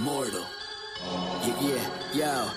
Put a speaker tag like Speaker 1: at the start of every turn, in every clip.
Speaker 1: Immortal. Yeah.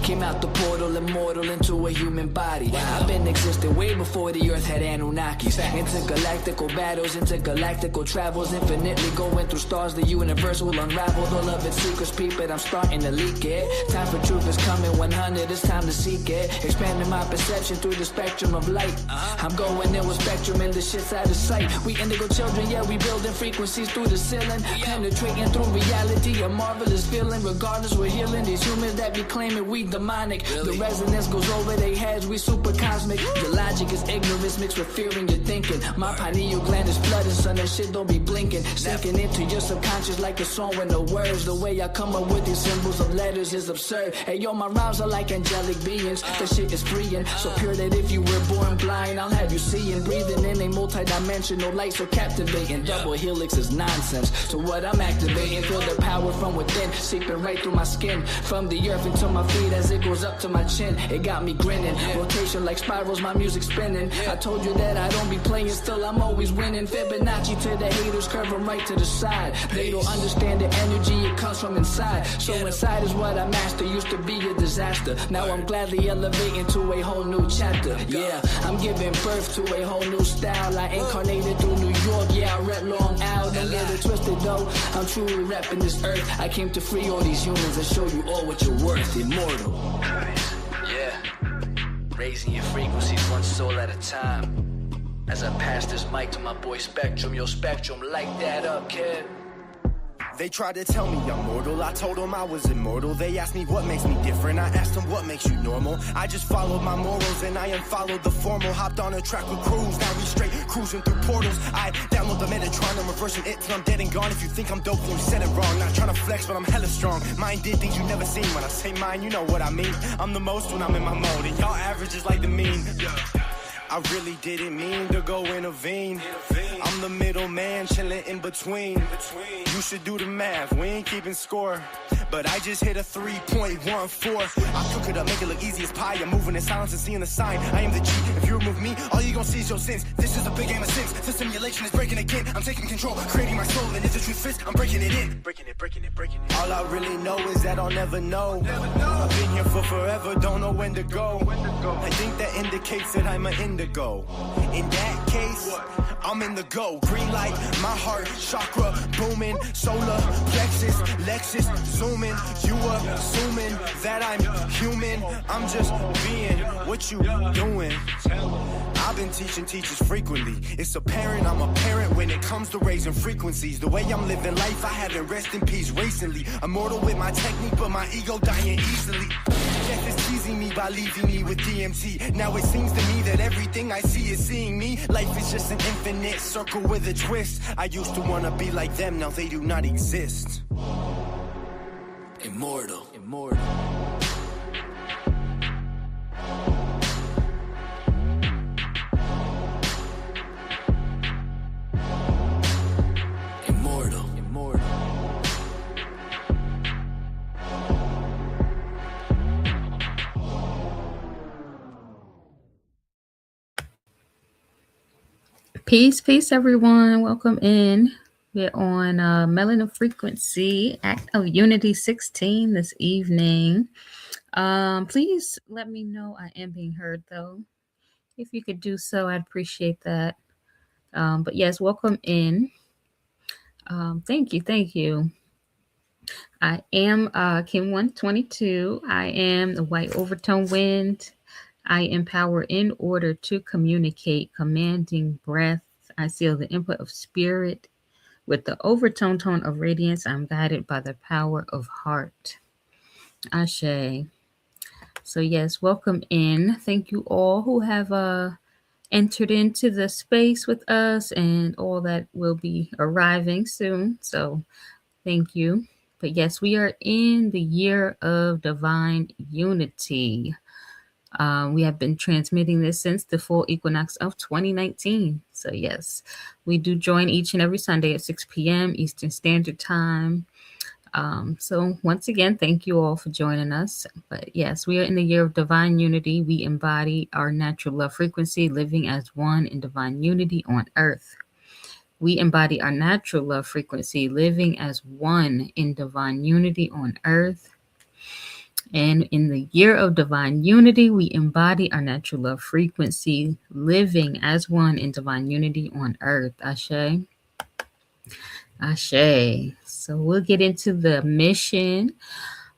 Speaker 1: Came out the portal, immortal into a human body. I've been existing way before the earth had Anunnakis. Intergalactical battles, intergalactical travels, infinitely going through stars. The universe will unravel all of its secrets, peep it. I'm starting to leak it. Time for truth is coming 100, it's time to seek it. Expanding my perception through the spectrum of light. I'm going in with spectrum and the shit's out of sight. We indigo children, yeah, we building frequencies through the ceiling. Penetrating through reality, a marvelous feeling. Regardless, we're healing these humans that be claiming we demonic. The resonance goes over their heads, we super cosmic. Your logic is ignorance mixed with fear in your thinking. My pineal gland is flooded, son, that shit don't be blinking. Sinking into your subconscious like a song with no words. The way I come up with these symbols of letters is absurd. Hey yo, my rhymes are like angelic beings. That shit is freeing, so pure that if you were born blind, I'll have you seeing. Breathing in a multi-dimensional light so captivating. Double helix is nonsense, so what I'm activating. Feel the power from within, seeping right through my skin. From the earth into my feet as it goes up to my chin. It got me grinning, rotation like spirals, my music spinning. I told you that I don't be playing, still I'm always winning. Fibonacci to the haters, curve them right to the side. They don't understand the energy, it comes from inside. So inside is what I master, used to be a disaster. Now I'm gladly elevating to a whole new chapter. Yeah, I'm giving birth to a whole new style. I incarnated through New York, yeah, I rep Long Island. Don't get it twisted though, I'm truly repping this earth. I came to free all these humans and show you all what you're worth. Immortal. Yeah, raising your frequencies one soul at a time. As I pass this mic to my boy Spectrum, yo Spectrum, light that up, kid.
Speaker 2: They tried to tell me I'm mortal, I told them I was immortal. They asked me what makes me different, I asked them what makes you normal. I just followed my morals and I unfollowed the formal. Hopped on a track with crews, now we straight cruising through portals. I download the Metatron, I'm reversing it till I'm dead and gone. If you think I'm dope, then you said it wrong. Not trying to flex, but I'm hella strong. Mine did things you never seen. When I say mine, you know what I mean. I'm the most when I'm in my mode, and y'all average is like the mean. I really didn't mean to go intervene. I'm the middleman, chilling in between. You should do the math, we ain't keeping score. But I just hit a 3.14. I cook it up, make it look easy as pie. I'm moving in silence and seeing the sign. I am the G. If you remove me, all you gon' see is your sins. This is a big game of sins. The simulation is breaking again. I'm taking control, creating my soul. And if the truth fits, I'm breaking it in. Breaking it. All I really know is that I'll never know. I've been here for forever, don't know when to go. I think that indicates that I'm an indigo. In that case, I'm in the go. Green light, my heart, chakra booming. Solar plexus, Lexus zooming. You assuming that I'm human. I'm just being what you doing. I've been teaching teachers frequently. It's apparent I'm a parent when it comes to raising frequencies. The way I'm living life, I haven't rest in peace recently. Immortal with my technique, but my ego dying easily. Death is teasing me by leaving me with DMT. Now it seems to me that everything I see is seeing me. Life is just an infinite circle with a twist. I used to wanna be like them, now they do not exist.
Speaker 1: Immortal.
Speaker 3: Peace, everyone. Welcome in. We're on Melanin Frequency, Act of Unity 16 this evening. Please let me know I am being heard, though. If you could do so, I'd appreciate that. But yes, welcome in. Thank you. I am Kim 122. I am the White Overtone Wind. I empower in order to communicate, commanding breath. I seal the input of spirit with the overtone tone of radiance. I'm guided by the power of heart. Ashe. So yes, welcome in. Thank you all who have entered into the space with us and all that will be arriving soon. So thank you. But yes, we are in the year of divine unity. We have been transmitting this since the full equinox of 2019. So yes, we do join each and every Sunday at 6 p.m. Eastern Standard Time. So once again, thank you all for joining us. But yes, we are in the year of divine unity. We embody our natural love frequency, living as one in divine unity on earth. We embody our natural love frequency, living as one in divine unity on earth. And in the year of divine unity, we embody our natural love frequency, living as one in divine unity on earth. Ashe. Ashe. So we'll get into the mission.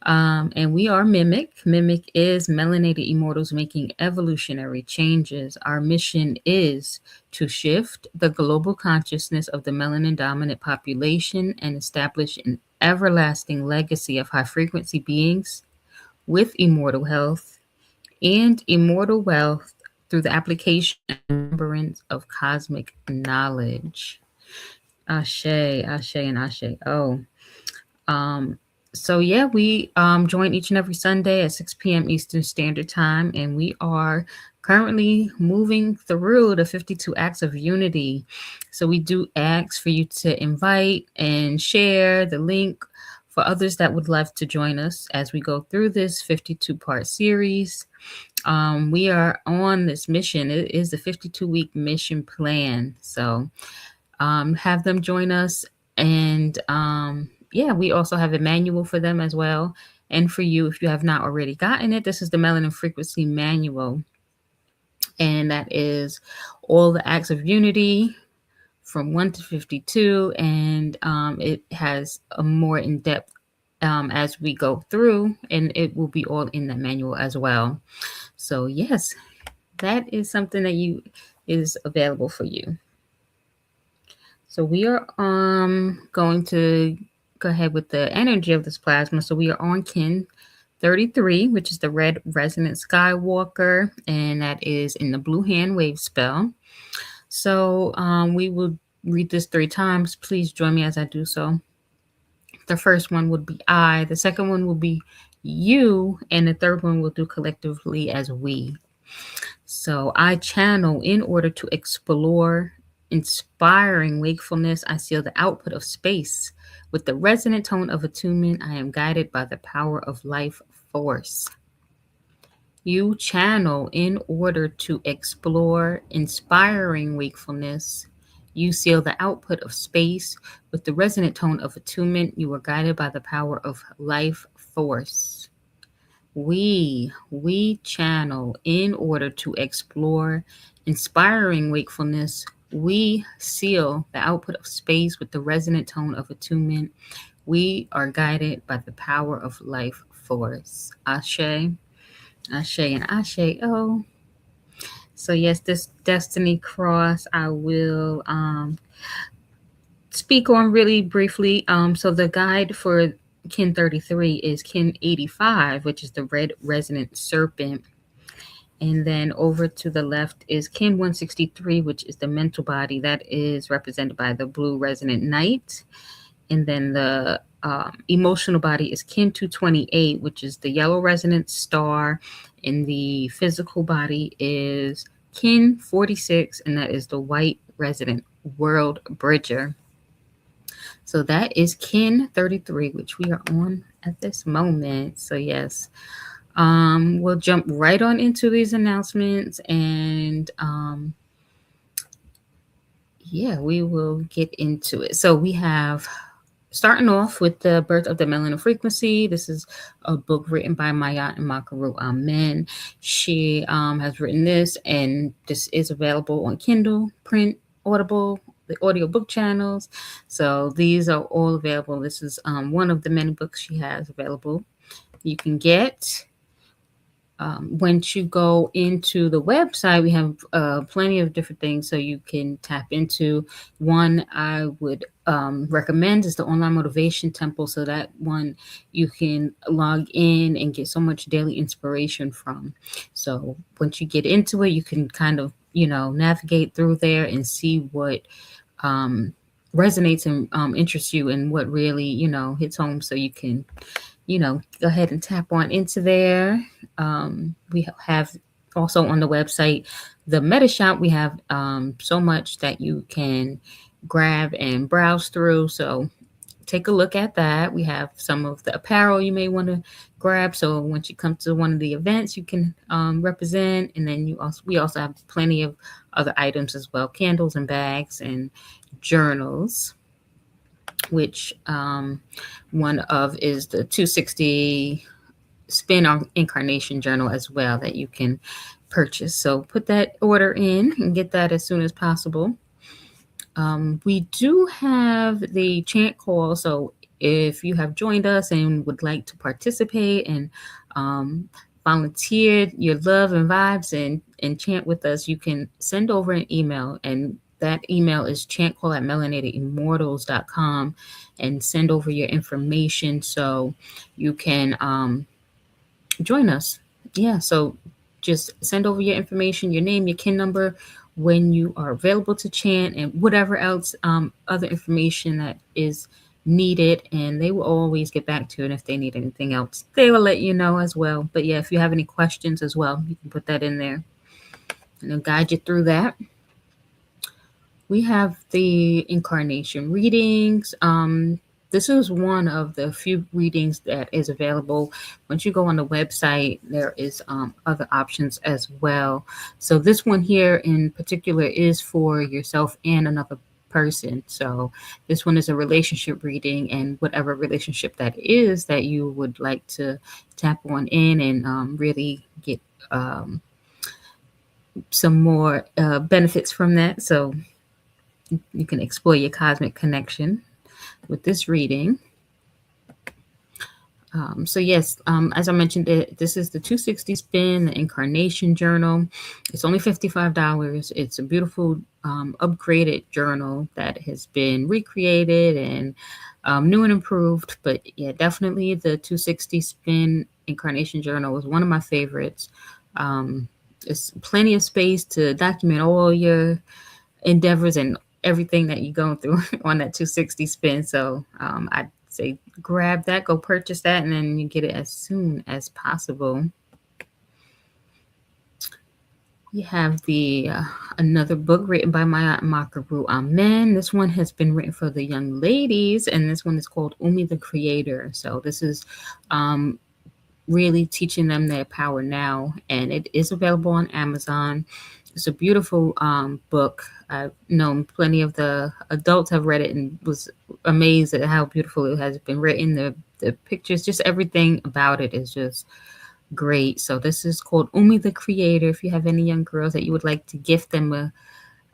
Speaker 3: And we are Mimic. Mimic is melanated immortals making evolutionary changes. Our mission is to shift the global consciousness of the melanin dominant population and establish an everlasting legacy of high frequency beings with immortal health and immortal wealth through the application and remembrance of cosmic knowledge. Ashe, Ashe, and Ashe. Oh. So yeah, we join each and every Sunday at 6 p.m. Eastern Standard Time, and we are currently moving through the 52 acts of unity. So we do ask for you to invite and share the link for others that would love to join us as we go through this 52-part series. We are on this mission. It is the 52-week mission plan. So have them join us. And yeah, we also have a manual for them as well. And for you, if you have not already gotten it, this is the Melanin Frequency Manual. And that is all the acts of unity from 1 to 52. And it has a more in-depth as we go through. And it will be all in that manual as well. So yes, that is something that is available for you. So we are going to go ahead with the energy of this plasma. So we are on kin 33, which is the red resonant skywalker, and that is in the blue hand wave spell. So we will read this 3 times. Please join me as I do so. The first one would be I, the second one will be you, and the third one we'll do collectively as we. So I channel in order to explore inspiring wakefulness. I seal the output of space with the resonant tone of attunement. I am guided by the power of life force. You channel in order to explore inspiring wakefulness. You seal the output of space with the resonant tone of attunement. You are guided by the power of life force. We channel in order to explore inspiring wakefulness. We seal the output of space with the resonant tone of attunement. We are guided by the power of life force. Ashe, Ashe, and Ashe. Oh. So yes, this destiny cross I will speak on really briefly. So the guide for kin 33 is kin 85, which is the red resonant serpent. And then over to the left is kin 163, which is the mental body. That is represented by the blue resonant knight. And then the emotional body is kin 228, which is the yellow resonant star. And the physical body is kin 46, and that is the white resonant world bridger. So that is kin 33, which we are on at this moment. So yes, we'll jump right on into these announcements, and yeah, we will get into it. So we have, starting off with the Birth of the Melanin Frequency. This is a book written by Maya and Makaru Amen. She has written this, and this is available on Kindle, print, Audible, the audiobook channels. So these are all available. This is one of the many books she has available. You can get. Once you go into the website, we have plenty of different things so you can tap into. One I would recommend is the Online Motivation Temple. So that one you can log in and get so much daily inspiration from. So once you get into it, you can kind of, navigate through there and see what resonates and interests you and what really, hits home, so you can go ahead and tap on into there. We have also on the website, the Meta Shop, we have so much that you can grab and browse through. So take a look at that. We have some of the apparel you may want to grab. So once you come to one of the events, you can represent. And then we also have plenty of other items as well, candles and bags and journals, which one of is the 260 Spin on Incarnation journal as well that you can purchase. So put that order in and get that as soon as possible. We do have the chant call. So if you have joined us and would like to participate and volunteer your love and vibes and chant with us, you can send over an email, and that email is chantcall@melanatedimmortals.com, and send over your information so you can join us. Yeah, so just send over your information, your name, your kin number, when you are available to chant, and whatever else other information that is needed, and they will always get back to you. And if they need anything else, they will let you know as well. But yeah, if you have any questions as well, you can put that in there and they'll guide you through that. We have the incarnation readings. This is one of the few readings that is available. Once you go on the website, there is other options as well. So this one here in particular is for yourself and another person. So this one is a relationship reading, and whatever relationship that is that you would like to tap on in and really get some more benefits from that. So you can explore your cosmic connection with this reading. So yes, as I mentioned, this is the 260 Spin, the Incarnation Journal. It's only $55. It's a beautiful upgraded journal that has been recreated and new and improved. But yeah, definitely the 260 Spin Incarnation Journal was one of my favorites. There's plenty of space to document all your endeavors and everything that you're going through on that 260 Spin. So I'd say grab that, go purchase that, and then you get it as soon as possible. We have the another book written by Maya Makaru Amen. This one has been written for the young ladies, and this one is called Umi the Creator. So this is really teaching them their power now, and it is available on Amazon. It's a beautiful book. I've known plenty of the adults have read it and was amazed at how beautiful it has been written. The pictures, just everything about it is just great. So this is called Umi the Creator. If you have any young girls that you would like to gift them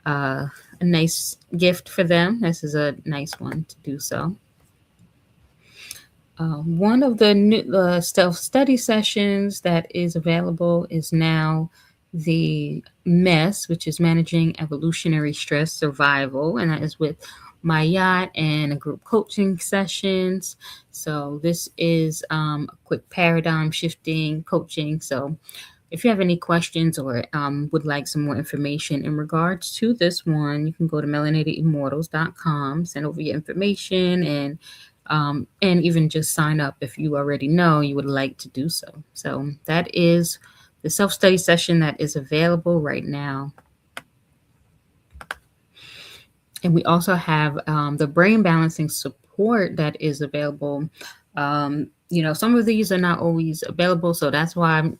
Speaker 3: a nice gift for them, this is a nice one to do so. One of the new self-study sessions that is available is now the MESS, which is Managing Evolutionary Stress Survival, and that is with Mayat and a group coaching sessions. So this is a quick paradigm shifting coaching. So if you have any questions or would like some more information in regards to this one, you can go to melanatedimmortals.com, send over your information, and even just sign up if you already know you would like to do so. So that is the self-study session that is available right now. And we also have the brain balancing support that is available. Some of these are not always available, so that's why I'm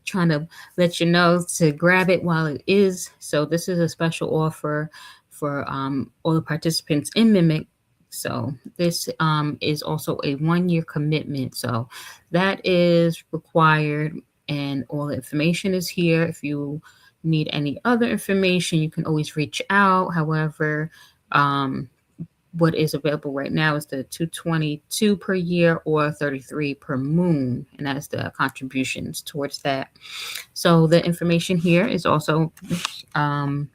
Speaker 3: trying to let you know to grab it while it is. So this is a special offer for all the participants in Mimic. So this is also a 1-year commitment. So that is required, and all the information is here. If you need any other information, you can always reach out. However, what is available right now is the $222 per year or $33 per moon, and that's the contributions towards that. So the information here is also on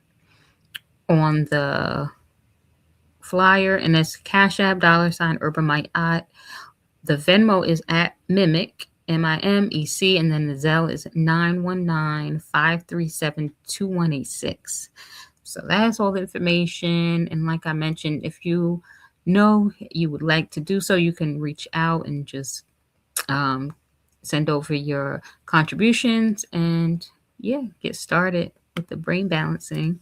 Speaker 3: the flyer, and it's Cash App $ Urban Mike. The Venmo is at Mimic, MIMEC, and then the Zelle is 919-537-2186. So that's all the information. And like I mentioned, if you know you would like to do so, you can reach out and just send over your contributions and get started with the brain balancing.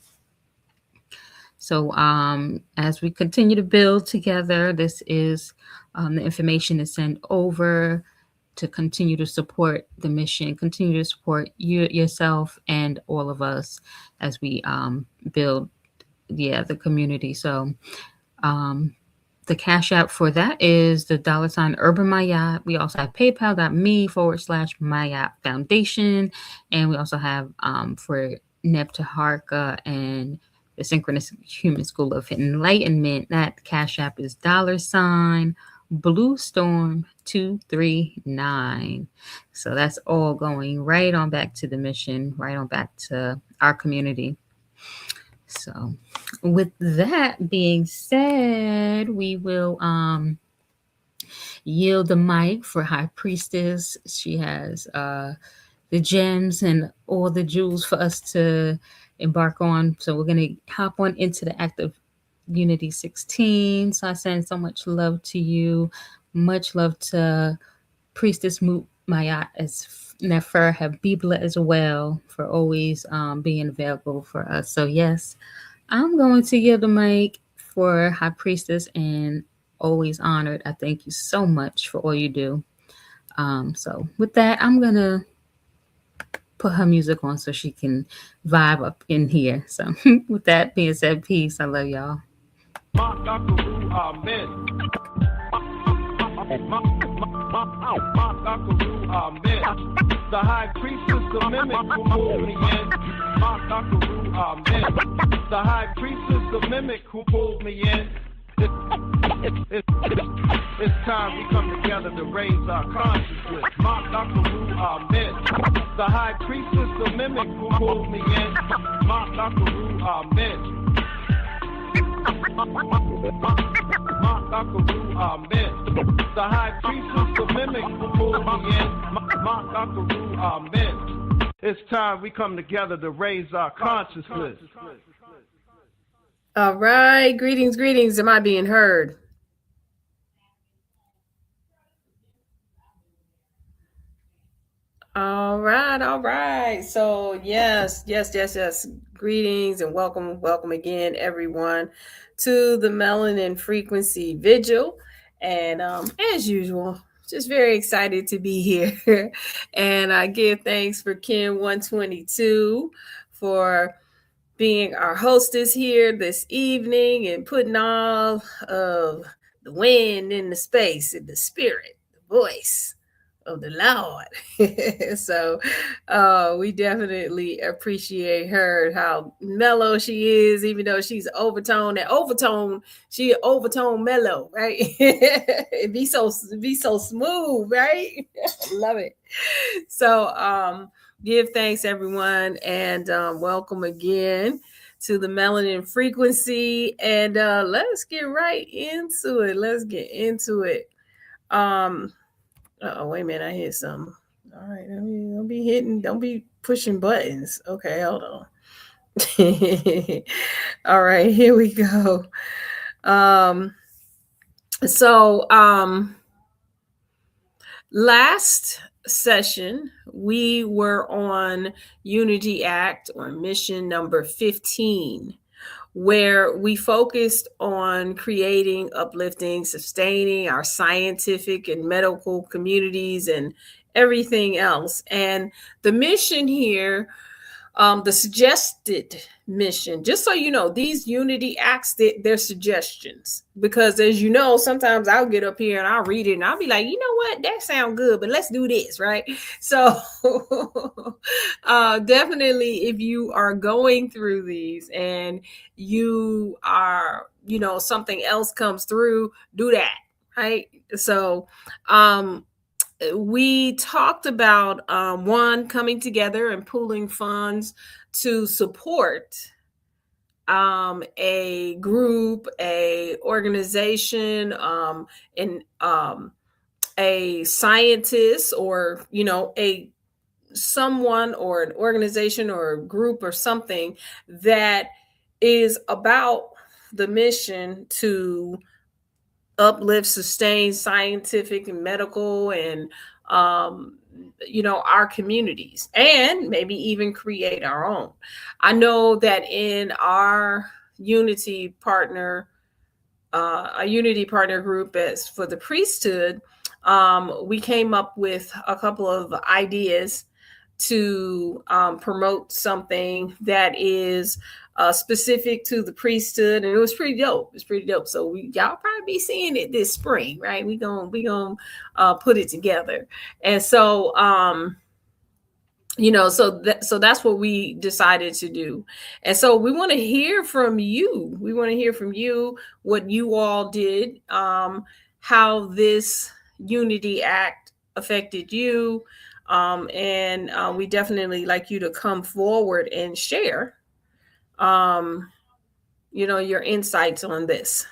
Speaker 3: So as we continue to build together, this is the information is sent over to continue to support the mission, continue to support you, yourself, and all of us as we build the community. So the Cash App for that is the $ Urban Mayat. We also have PayPal.me/Mayat Foundation. And we also have for Nebtaharka and the Synchronous Human School of Enlightenment, that Cash App is $Blue Storm 239. So that's all going right on back to the mission, right on back to our community. So with that being said, we will yield the mic for High Priestess. She has the gems and all the jewels for us to embark on. So we're going to hop on into the Act of Unity 16. So I send so much love to you. Much love to Priestess Mayat as Nefer Habibla as well, for always being available for us. So yes, I'm going to yield the mic for High Priestess, and always honored. I thank you so much for all you do. So with that, I'm going to put her music on so she can vibe up in here. So with that being said, peace. I love y'all.
Speaker 4: The High Priestess, the mimic who pulled me in. The High Priestess, the mimic who pulled me in. It's time we come together to raise our consciousness. Amen. The High Priestess, the mimic who pulled me in. Amen. Amen. The High Priestess, the mimic who pulled me in. Amen. It's time we come together to raise our consciousness.
Speaker 5: All right. Greetings, greetings. Am I being heard? All right, all right. So yes. Greetings and welcome again, everyone, to the Melanin Frequency Vigil. And as usual, just very excited to be here. And I give thanks for Kim 122 for being our hostess here this evening and putting all of the wind in the space, in the spirit, the voice of the Lord. So we definitely appreciate her, how mellow she is, even though she's overtone. She overtone mellow, right? It be so smooth, right? Love it. So give thanks, everyone, and welcome again to the Melanin Frequency. And let's get right into it. Oh, wait a minute, I hit something. All right, don't be pushing buttons. Okay, hold on. All right, here we go. Last session, we were on Unity Act, or mission number 15, where we focused on creating, uplifting, sustaining our scientific and medical communities and everything else. And the mission here, the suggested mission, just so you know, these Unity Acts, they're suggestions, because as you know, sometimes I'll get up here and I'll read it and I'll be like, you know what, that sounds good, but let's do this, right? So definitely, if you are going through these and you are, something else comes through, do that, right? So we talked about one, coming together and pooling funds to support a group, a organization, and a scientist, or someone or an organization or a group or something that is about the mission to uplift, sustain scientific and medical and our communities, and maybe even create our own. I know that in our Unity partner group, as for the priesthood, we came up with a couple of ideas to promote something that is specific to the priesthood, and it was pretty dope. It's pretty dope. So y'all probably be seeing it this spring, right? We gonna put it together, and so so that's what we decided to do. And so we want to hear from you. We want to hear from you what you all did, how this Unity Act affected you. And we definitely like you to come forward and share, your insights on this.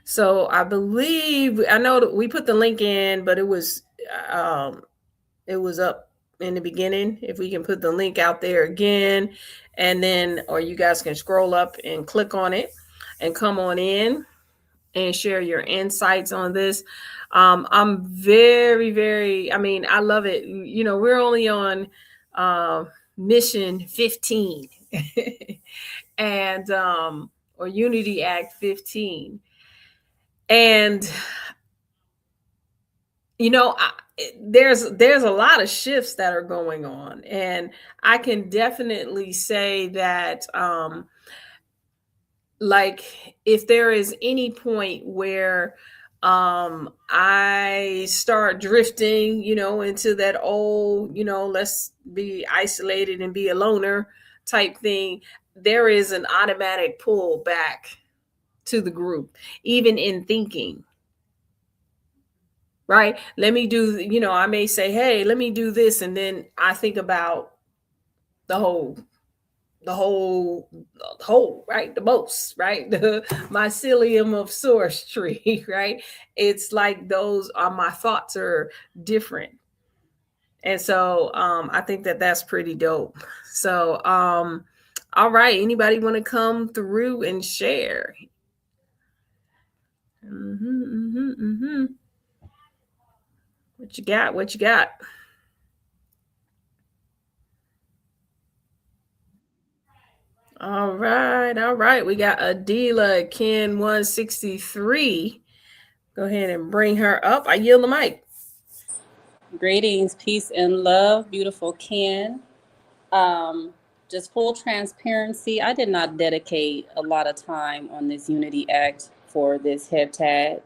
Speaker 5: So I know that we put the link in, but it was up in the beginning. If we can put the link out there again, and then, or you guys can scroll up and click on it and come on in and share your insights on this. I'm very, very, I love it. We're only on mission 15 and, or Unity Act 15. And, there's a lot of shifts that are going on, and I can definitely say that like if there is any point where I start drifting, into that old, let's be isolated and be a loner type thing, there is an automatic pull back to the group, even in thinking. Right? Let me do, I may say, hey, let me do this. And then I think about the whole, right? The most, right? The mycelium of source tree, right? It's like those are my thoughts are different. And so I think that that's pretty dope. So, all right. Anybody want to come through and share? What you got? What you got? All right. We got Adila Ken 163. Go ahead and bring her up. I yield the mic.
Speaker 6: Greetings, peace, and love, beautiful Ken. Just full transparency, I did not dedicate a lot of time on this Unity Act for this heptad,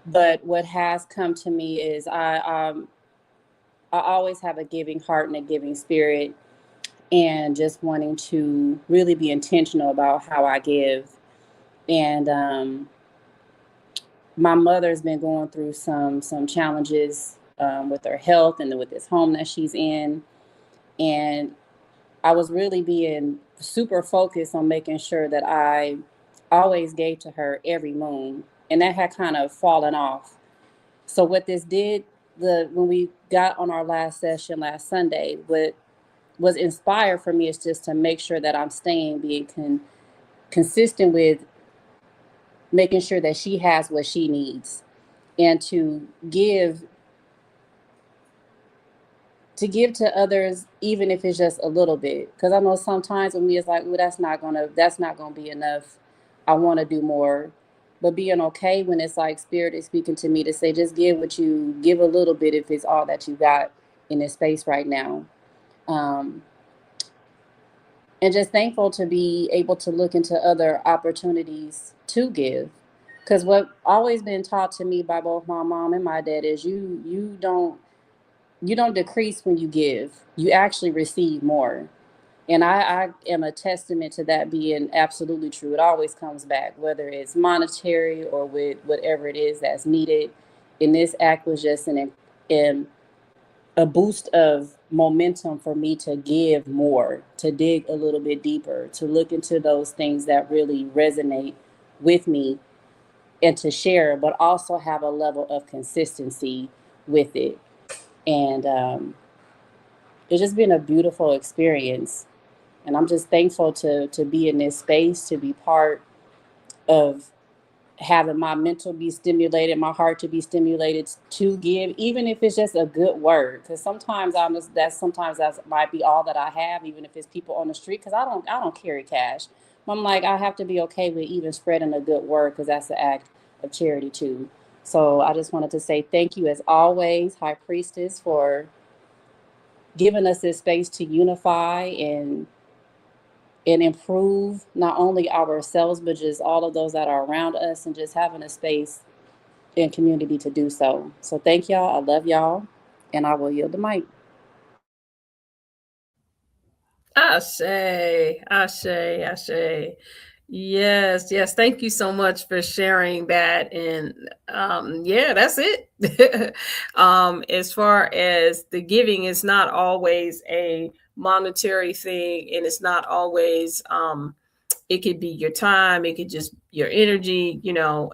Speaker 6: but what has come to me is I always have a giving heart and a giving spirit, and just wanting to really be intentional about how I give. And my mother's been going through some challenges with her health and with this home that she's in, and I was really being super focused on making sure that I always gave to her every moon, and that had kind of fallen off. So what this did, when we got on our last session last Sunday, what was inspired for me is just to make sure that I'm being consistent with making sure that she has what she needs, and to give to others, even if it's just a little bit. Because I know sometimes with me it's like, well, that's not gonna be enough. I want to do more. But being okay when it's like Spirit is speaking to me to say, just give a little bit if it's all that you got in this space right now. And just thankful to be able to look into other opportunities to give. Because what always been taught to me by both my mom and my dad is you don't decrease when you give. You actually receive more. And I am a testament to that being absolutely true. It always comes back, whether it's monetary or with whatever it is that's needed. And this act was just a boost of momentum for me to give more, to dig a little bit deeper, to look into those things that really resonate with me and to share, but also have a level of consistency with it. And it's just been a beautiful experience. And I'm just thankful to be in this space, to be part of having my mental be stimulated, my heart to be stimulated to give, even if it's just a good word. Because sometimes that might be all that I have, even if it's people on the street. Because I don't carry cash. I'm like, I have to be okay with even spreading a good word, because that's an act of charity too. So I just wanted to say thank you as always, High Priestess, for giving us this space to unify and improve not only ourselves but just all of those that are around us, and just having a space and community to do so. So thank y'all. I love y'all, and I will yield the mic.
Speaker 5: Ashe. Yes, yes. Thank you so much for sharing that. And yeah, that's it. As far as the giving, it's not always a monetary thing, and it's not always it could be your time, it could just your energy,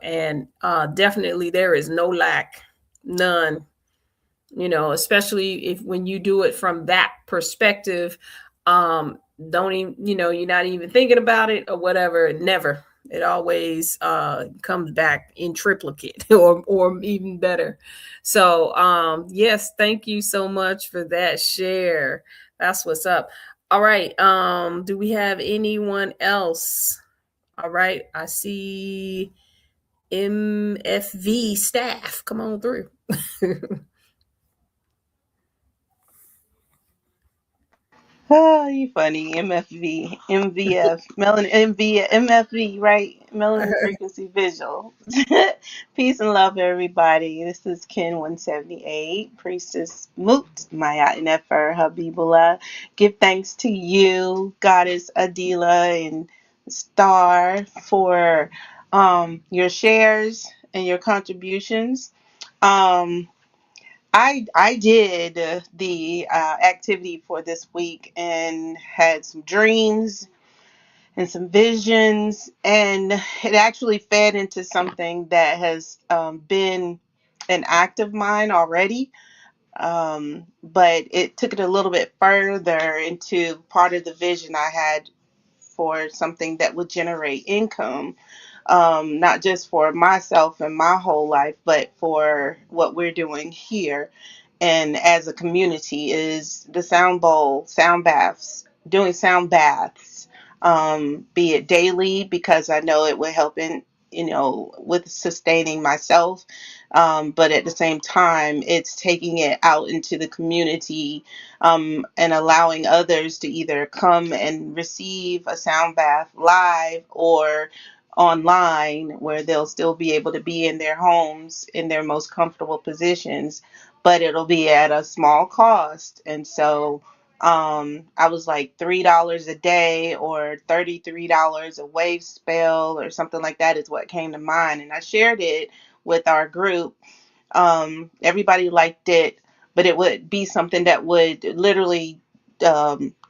Speaker 5: and definitely there is no lack, none, especially if when you do it from that perspective. Don't even, you're not even thinking about it or whatever. Never. It always comes back in triplicate or even better. So yes, thank you so much for that share. That's what's up. All right. Do we have anyone else? All right, I see MFV staff. Come on through.
Speaker 7: Oh, you funny. MFV, MVF, Melanin, MFV, right? Melanin Frequency Visual. Peace and love, everybody. This is Ken 178, Priestess Moot, Maya Nefer Habibullah. Give thanks to you, Goddess Adila and Star, for your shares and your contributions. Um, I did the activity for this week and had some dreams and some visions, and it actually fed into something that has been an act of mine already. But it took it a little bit further into part of the vision I had for something that would generate income, not just for myself and my whole life, but for what we're doing here. And as a community, is the sound bowl, sound baths, doing sound baths, be it daily, because I know it would help in, with sustaining myself. But at the same time, it's taking it out into the community, and allowing others to either come and receive a sound bath live or online, where they'll still be able to be in their homes in their most comfortable positions, but it'll be at a small cost. And so I was like $3 a day or $33 a wave spell or something like that is what came to mind. And I shared it with our group. Everybody liked it, but it would be something that would literally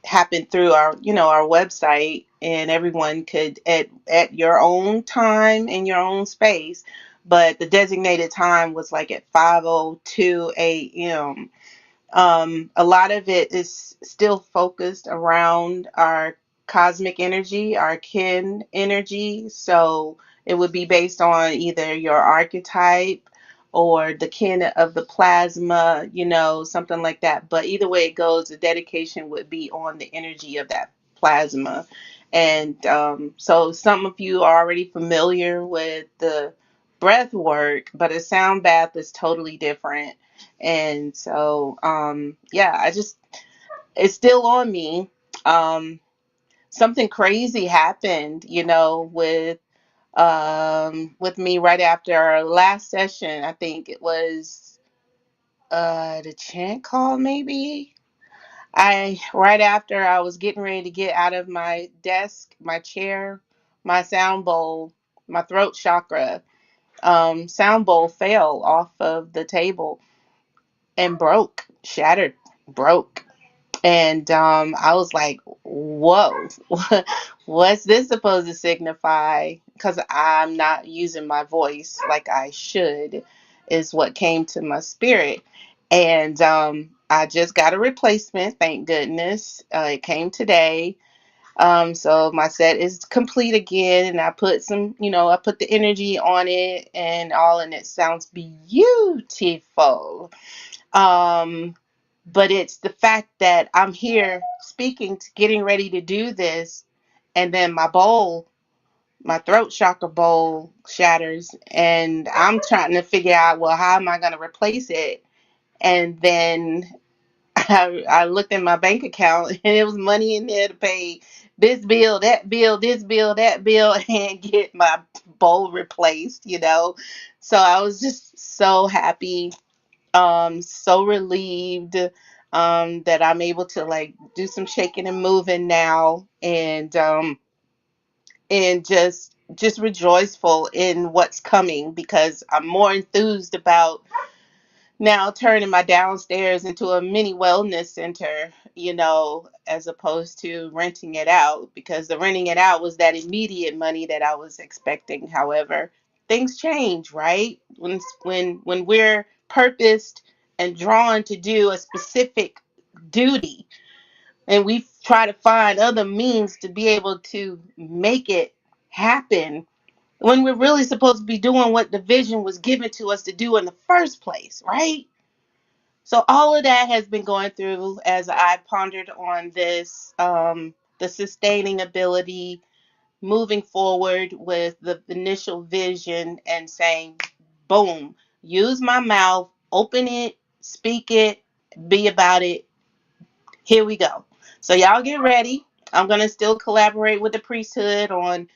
Speaker 7: happen through our website, and everyone could at your own time in your own space. But the designated time was like at 5:02 a.m. A lot of it is still focused around our cosmic energy, our kin energy. So it would be based on either your archetype or the kin of the plasma, something like that. But either way it goes, the dedication would be on the energy of that plasma. And so some of you are already familiar with the breath work, but a sound bath is totally different. And so, yeah, it's still on me. Something crazy happened, with me right after our last session. I think it was, the chant call, maybe. Right after I was getting ready to get out of my desk, my chair, my sound bowl, my throat chakra, sound bowl fell off of the table and broke, shattered, broke. And I was like, whoa, what's this supposed to signify? Because I'm not using my voice like I should, is what came to my spirit. And I just got a replacement, thank goodness. It came today. So my set is complete again, and I put I put the energy on it and all, and it sounds beautiful. Um, but it's the fact that I'm here speaking, getting ready to do this, and then my bowl my throat chakra bowl shatters, and I'm trying to figure out, well, how am I going to replace it? And then I looked in my bank account and it was money in there to pay this bill, that bill, this bill, that bill, and get my bowl replaced, you know. So I was just so happy, so relieved, that I'm able to like do some shaking and moving now, and just rejoiceful in what's coming, because I'm more enthused about now turning my downstairs into a mini wellness center, you know, as opposed to renting it out, because the renting it out was that immediate money that I was expecting. However, things change, right? When we're purposed and drawn to do a specific duty, and we try to find other means to be able to make it happen, when we're really supposed to be doing what the vision was given to us to do in the first place, right? So all of that has been going through as I pondered on this, the sustaining ability, moving forward with the initial vision and saying, boom, use my mouth, open it, speak it, be about it. Here we go. So y'all get ready. I'm going to still collaborate with the priesthood on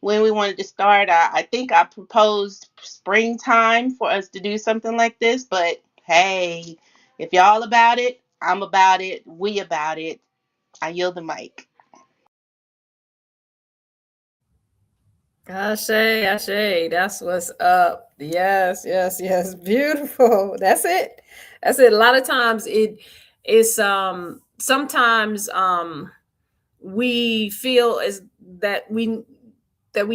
Speaker 7: when we wanted to start. I think I proposed springtime for us to do something like this, but hey, if y'all about it, I'm about it, we about it. I yield the mic.
Speaker 5: Ashe, Ashe, that's what's up. Yes, yes, yes. Beautiful. That's it. That's it. A lot of times it's sometimes we feel as that we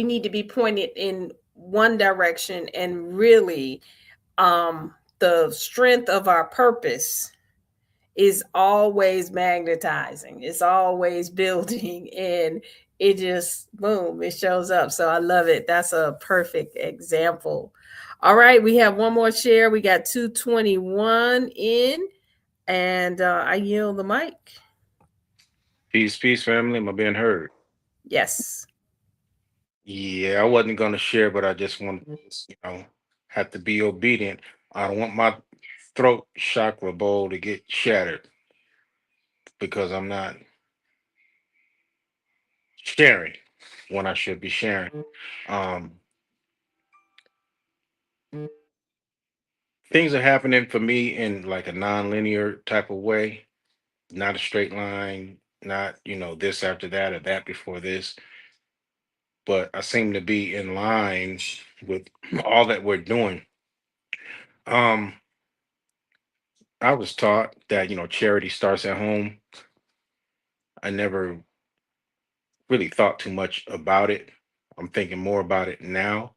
Speaker 5: need to be pointed in one direction, and really the strength of our purpose is always magnetizing. It's always building, and it just boom, it shows up. So I love it. That's a perfect example. All right, we have one more share. We got 221 in, and I yield the mic.
Speaker 8: Peace, peace, family. Am I being heard?
Speaker 5: Yes.
Speaker 8: Yeah, I wasn't gonna share, but I just want to, have to be obedient. I don't want my throat chakra bowl to get shattered because I'm not sharing when I should be sharing. Um, Things are happening for me in like a non-linear type of way, not a straight line, not this after that or that before this, but I seem to be in line with all that we're doing. Um, I was taught that, charity starts at home. I never really thought too much about it. I'm thinking more about it now,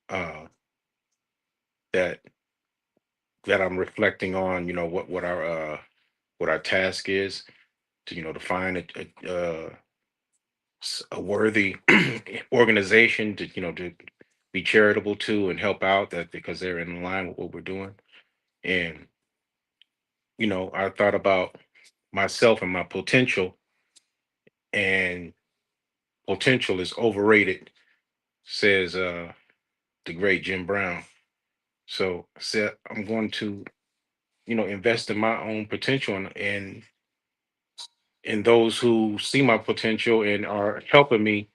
Speaker 8: uh, that I'm reflecting on, what our task is to, to find a worthy organization to, to be charitable to and help out, that because they're in line with what we're doing. And, I thought about myself and my potential, and potential is overrated, says the great Jim Brown. So I said I'm going to, invest in my own potential, and in those who see my potential and are helping me,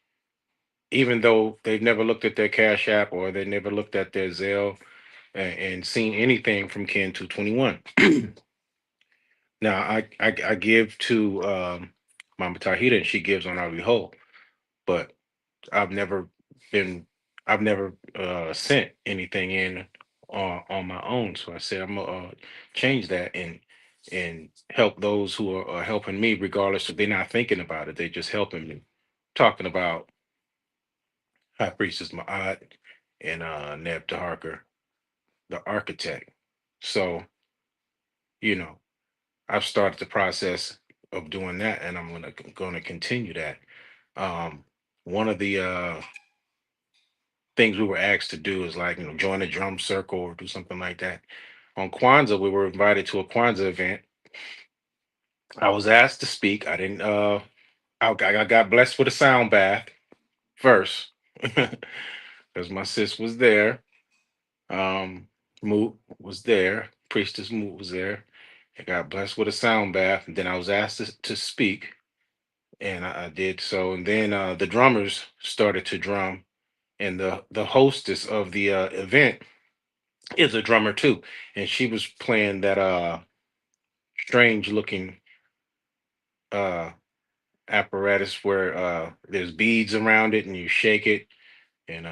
Speaker 8: even though they've never looked at their Cash App or they never looked at their Zelle, and seen anything from Ken 221. Now I give to Mama Tahita, and she gives on our behold, but I've never been I've never sent anything in on my own. So I said I'm gonna change that, and help those who are helping me, regardless if they're not thinking about it, they're just helping me. Talking about High Priestess Ma'at and Neb Harker, the architect. So, you know, I've started the process of doing that, and I'm gonna continue that. One of the things we were asked to do is like, join a drum circle or do something like that. On Kwanzaa, we were invited to a Kwanzaa event. I was asked to speak. I didn't. I got blessed with a sound bath first. because my sis was there. Moot was there. Priestess Moot was there. I got blessed with a sound bath, and then I was asked to speak, and I did so. And then the drummers started to drum, and the hostess of the event is a drummer too, and she was playing that strange looking uh apparatus where there's beads around it and you shake it, and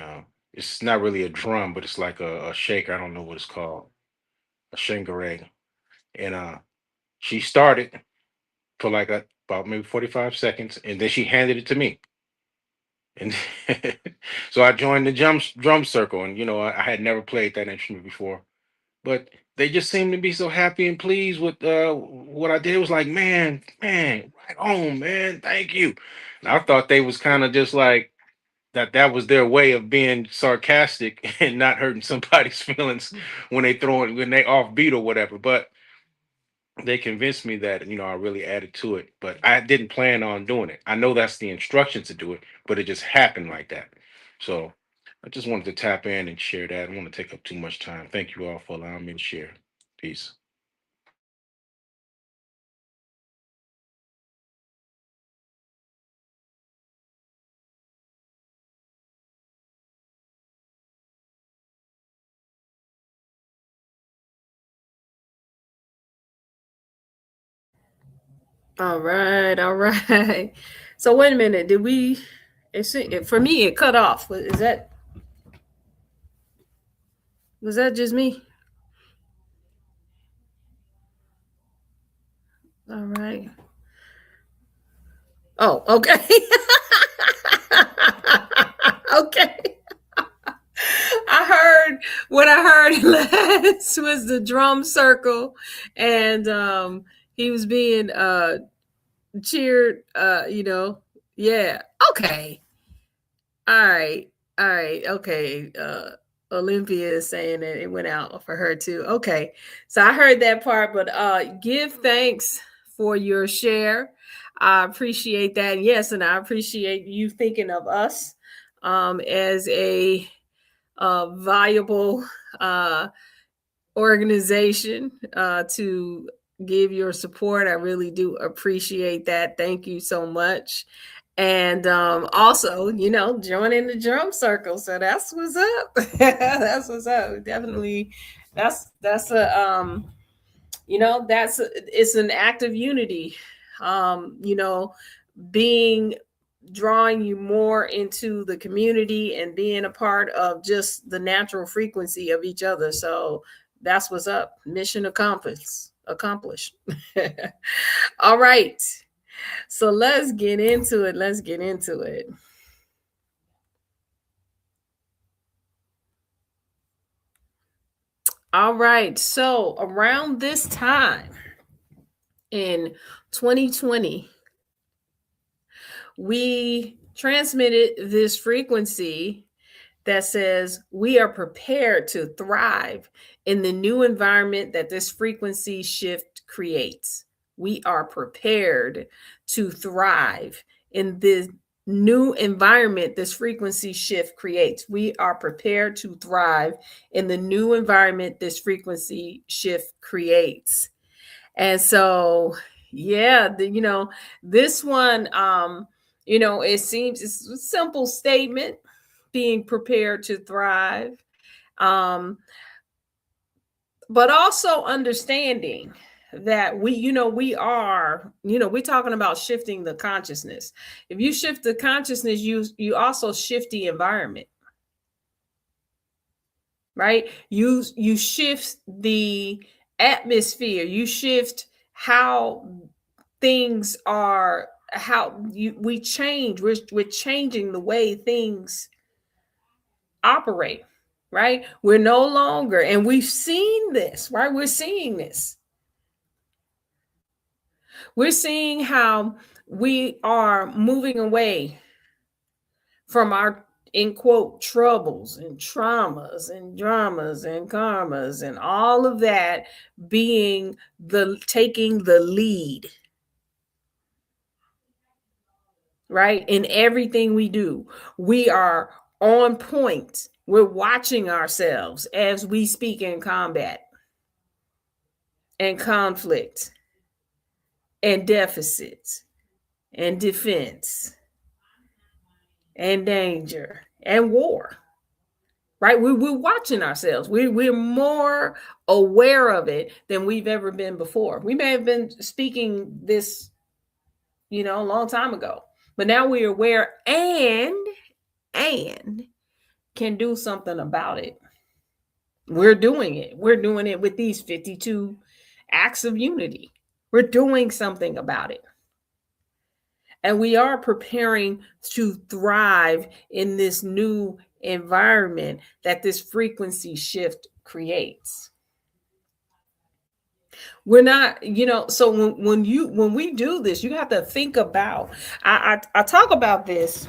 Speaker 8: it's not really a drum, but it's like a shaker. I don't know what it's called, a shangareg. And she started for like about maybe 45 seconds, and then she handed it to me. And so I joined the drum circle, and I had never played that instrument before, but they just seemed to be so happy and pleased with what I did. It was like, man, right on, man, thank you. And I thought they was kind of just like that was their way of being sarcastic and not hurting somebody's feelings when they offbeat or whatever. But they convinced me that I really added to it, but I didn't plan on doing it. I know that's the instructions to do it, but it just happened like that. So I just wanted to tap in and share that. I don't want to take up too much time. Thank you all for allowing me to share. Peace.
Speaker 5: All right, all right. So wait a minute. Did we? For me, it cut off. Was that just me? All right. Oh, okay. Okay. I heard what I heard last was the drum circle, and he was being cheered. Yeah. Okay. All right. All right. Okay. Olympia is saying that it went out for her too. Okay. So I heard that part, but give thanks for your share. I appreciate that. Yes, and I appreciate you thinking of us as a viable organization to give your support. I really do appreciate that. Thank you so much. And also, joining the drum circle. So that's what's up. That's what's up. Definitely, that's a it's an act of unity. Being drawing you more into the community and being a part of just the natural frequency of each other. So that's what's up. Mission accomplished. All right. So let's get into it. All right. So around this time in 2020, we transmitted this frequency that says we are prepared to thrive in the new environment that this frequency shift creates. We are prepared to thrive in this new environment this frequency shift creates. We are prepared to thrive in the new environment this frequency shift creates. And so, yeah, this one, it seems it's a simple statement, being prepared to thrive. But also understanding that we are, we're talking about shifting the consciousness. If you shift the consciousness, you also shift the environment, right? You shift the atmosphere, you shift how things are, we change, we're changing the way things operate, right? We're no longer, and we've seen this, right? We're seeing how we are moving away from our, in quote, troubles and traumas and dramas and karmas and all of that, being taking the lead, right? In everything we do, we are on point. We're watching ourselves as we speak in combat and conflict and deficits and defense and danger and war. Right? We're watching ourselves. We're more aware of it than we've ever been before. We may have been speaking this, a long time ago, but now we're aware and can do something about it. We're doing it. We're doing it with these 52 acts of unity. We're doing something about it. And we are preparing to thrive in this new environment that this frequency shift creates. We're not, so when we do this, you have to think about, I talk about this.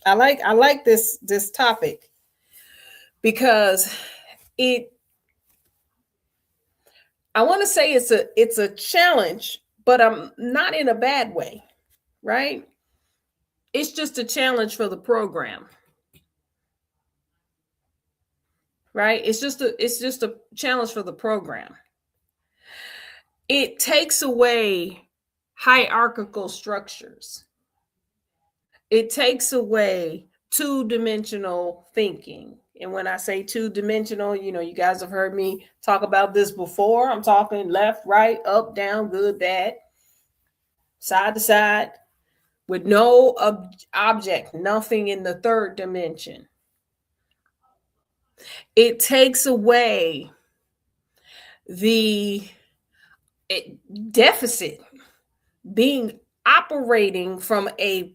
Speaker 5: I like this topic because I want to say it's a challenge, but I'm not in a bad way, right? It's just a challenge for the program. Right? It's just a challenge for the program. It takes away hierarchical structures. It takes away two-dimensional thinking. And when I say two-dimensional, you guys have heard me talk about this before. I'm talking left, right, up, down, good, bad, side to side, with no object, nothing in the third dimension. It takes away the deficit being operating from a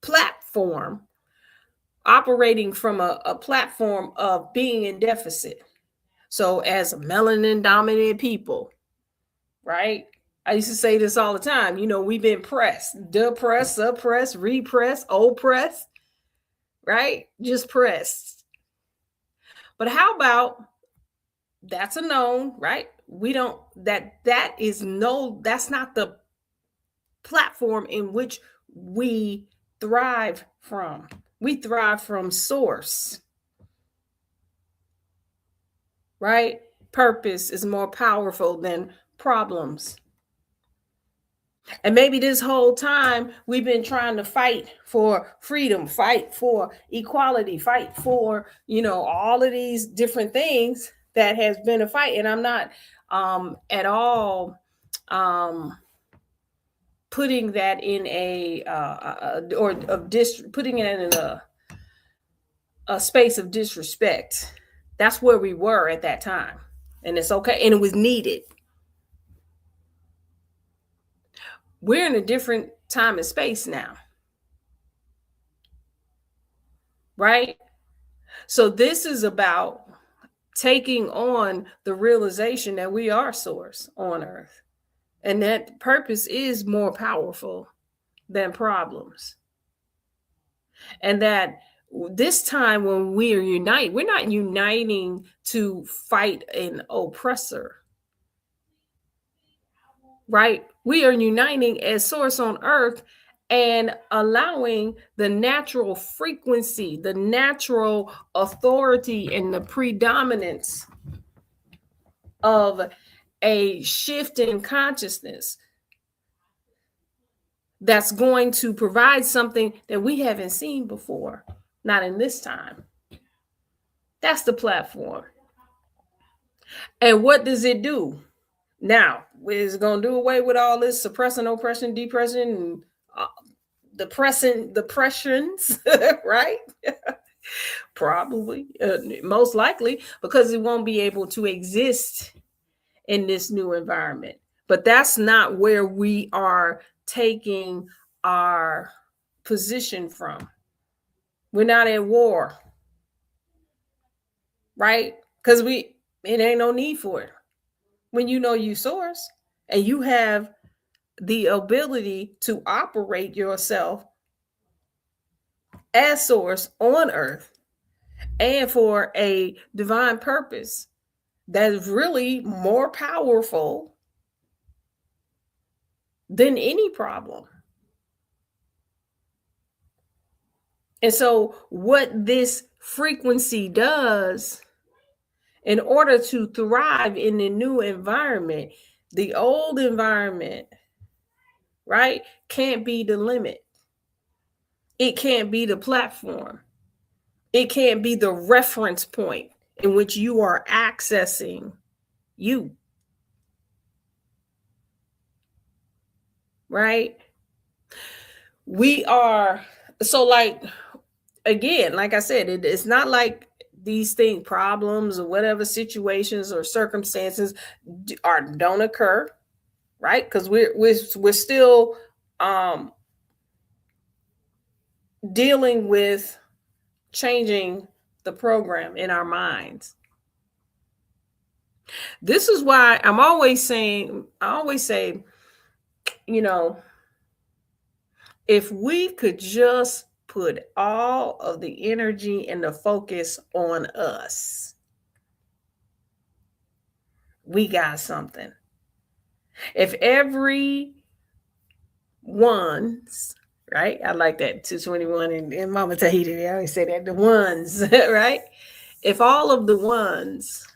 Speaker 5: platform of being in deficit. So as melanin dominated people, right? I used to say this all the time. We've been pressed, depressed, suppressed, repressed, oppressed, right? Just pressed. But how about that's a known, right? That's not the platform in which we thrive from. We thrive from source, right? Purpose is more powerful than problems. And maybe this whole time we've been trying to fight for freedom, fight for equality, fight for, all of these different things that has been a fight. And I'm not at all putting that in putting it in a space of disrespect. That's where we were at that time. And it's okay. And it was needed. We're in a different time and space now. Right? So this is about taking on the realization that we are source on earth. And that purpose is more powerful than problems. And that this time when we are united, we're not uniting to fight an oppressor. Right? We are uniting as source on earth and allowing the natural frequency, the natural authority, and the predominance of a shift in consciousness that's going to provide something that we haven't seen before, not in this time. That's the platform. And what does it do? Now, is it going to do away with all this suppressing, oppression, depression, and depressions, right? Probably, most likely, because it won't be able to exist in this new environment. But that's not where we are taking our position from. We're not at war, right? Because it ain't no need for it. When you know you source and you have the ability to operate yourself as source on earth and for a divine purpose that is really more powerful than any problem. And so what this frequency does, in order to thrive in the new environment, the old environment, right, can't be the limit. It can't be the platform. It can't be the reference point in which you are accessing you. Right? We are, so like, again, like I said, it's not like these things, problems or whatever situations or circumstances don't occur, right? Because we're still dealing with changing the program in our minds. This is why I always say, you know, if we could just put all of the energy and the focus on us, we got something. If every ones, right? I like that 221 and Mama Tahiti, they always say that, the ones, right? If all of the ones,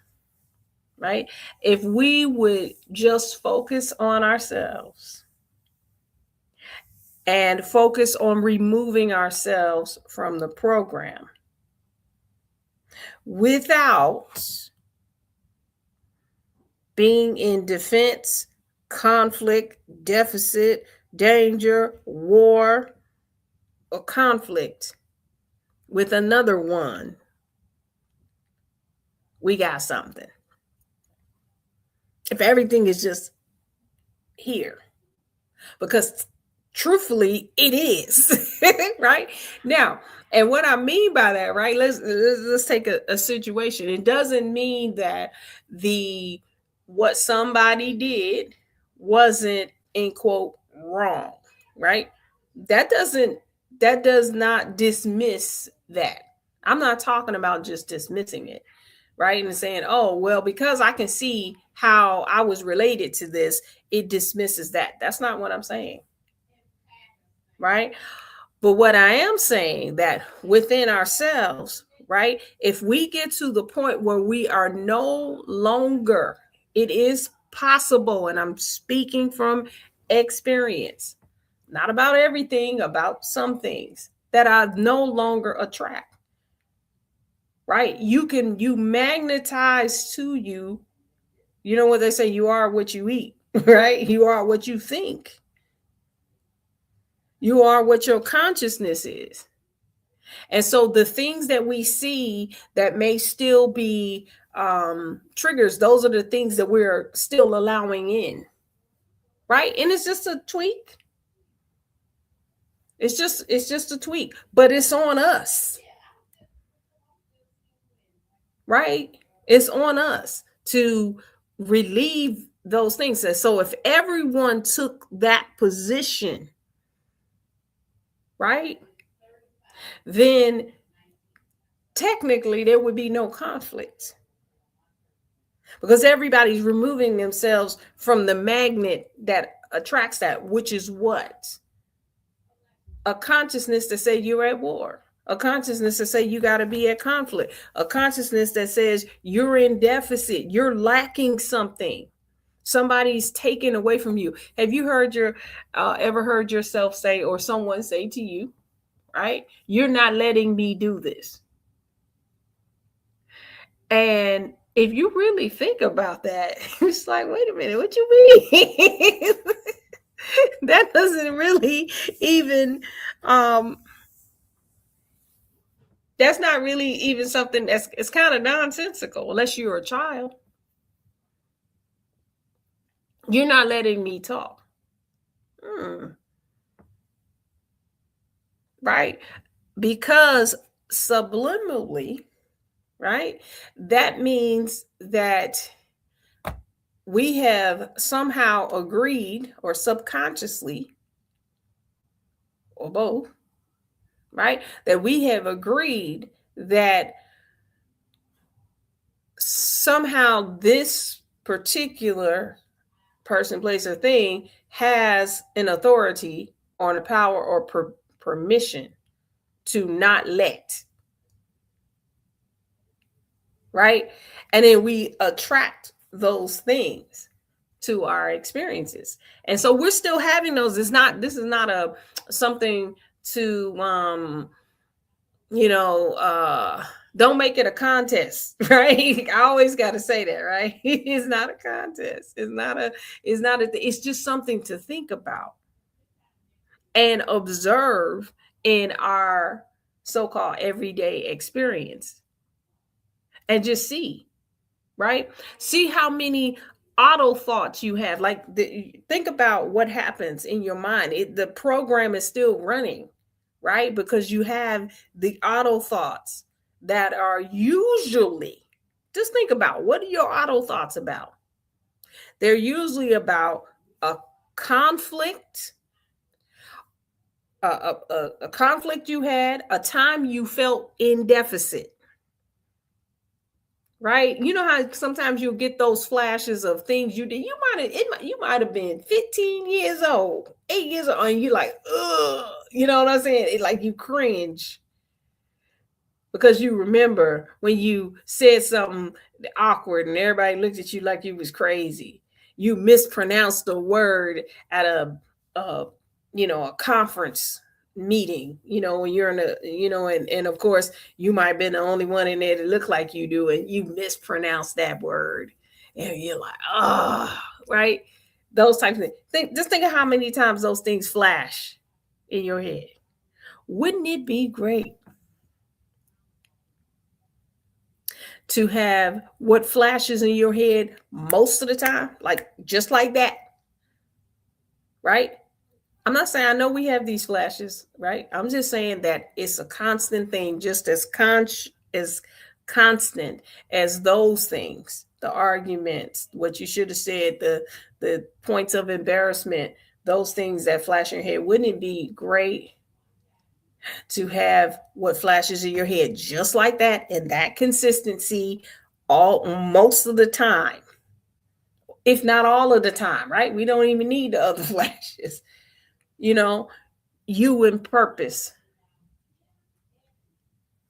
Speaker 5: right? If we would just focus on ourselves and focus on removing ourselves from the program without being in defense, conflict, deficit, danger, war, or conflict with another one, we got something. If everything is just here, because truthfully, it is, right? Now, and what I mean by that, right? Let's take a situation. It doesn't mean that what somebody did wasn't, in quote, wrong, right? That does not dismiss that. I'm not talking about just dismissing it, right? And saying, oh, well, because I can see how I was related to this, it dismisses that. That's not what I'm saying, right? But what I am saying, that within ourselves, right, if we get to the point where we are no longer, it is possible, and I'm speaking from experience, not about everything, about some things that I no longer attract, right? You magnetize to you, you know what they say, you are what you eat, right? You are what you think. You are what your consciousness is. And so the things that we see that may still be triggers, those are the things that we're still allowing in, right? And it's just a tweak. It's just a tweak, but it's on us, right? It's on us to relieve those things. So if everyone took that position, right, then technically there would be no conflict, because everybody's removing themselves from the magnet that attracts that, which is what? A consciousness that say you're at war, a consciousness that say you got to be at conflict, a consciousness that says you're in deficit, you're lacking something, somebody's taken away from you. Have you ever heard yourself say, or someone say to you, right, you're not letting me do this? And if you really think about that, it's like, wait a minute, what you mean? That doesn't really even that's not really even something it's kind of nonsensical, unless you're a child. You're not letting me talk. Right? Because subliminally, right, that means that we have somehow agreed, or subconsciously, or both, right, that we have agreed that somehow this particular person, place, or thing has an authority or a power or permission to not let, right? And then we attract those things to our experiences. And so we're still having those. This is not a something to don't make it a contest, right? I always got to say that, right? It's not a contest. It's just something to think about and observe in our so-called everyday experience, and just see, right? See how many auto thoughts you have. Like, think about what happens in your mind. The program is still running, right? Because you have the auto thoughts that are usually, just think about, what are your auto thoughts about? They're usually about a conflict, a conflict you had, a time you felt in deficit, right? You know how sometimes you'll get those flashes of things you did. You might have been 15 years old, 8 years old, and you like, ugh, you know what I'm saying? It, like, you cringe because you remember when you said something awkward and everybody looked at you like you was crazy. You mispronounced a word at a a conference meeting, when you're in and of course you might have been the only one in there that looked like you do, and you mispronounced that word, and you're like, oh, right? Those types of things. Just think of how many times those things flash in your head. Wouldn't it be great to have what flashes in your head most of the time, like just like that, right? I'm not saying, I know we have these flashes, right? I'm just saying that it's a constant thing, just as constant as those things, the arguments, what you should have said, the points of embarrassment, those things that flash in your head. Wouldn't it be great to have what flashes in your head just like that, and that consistency most of the time, if not all of the time, right? We don't even need the other flashes. You in purpose,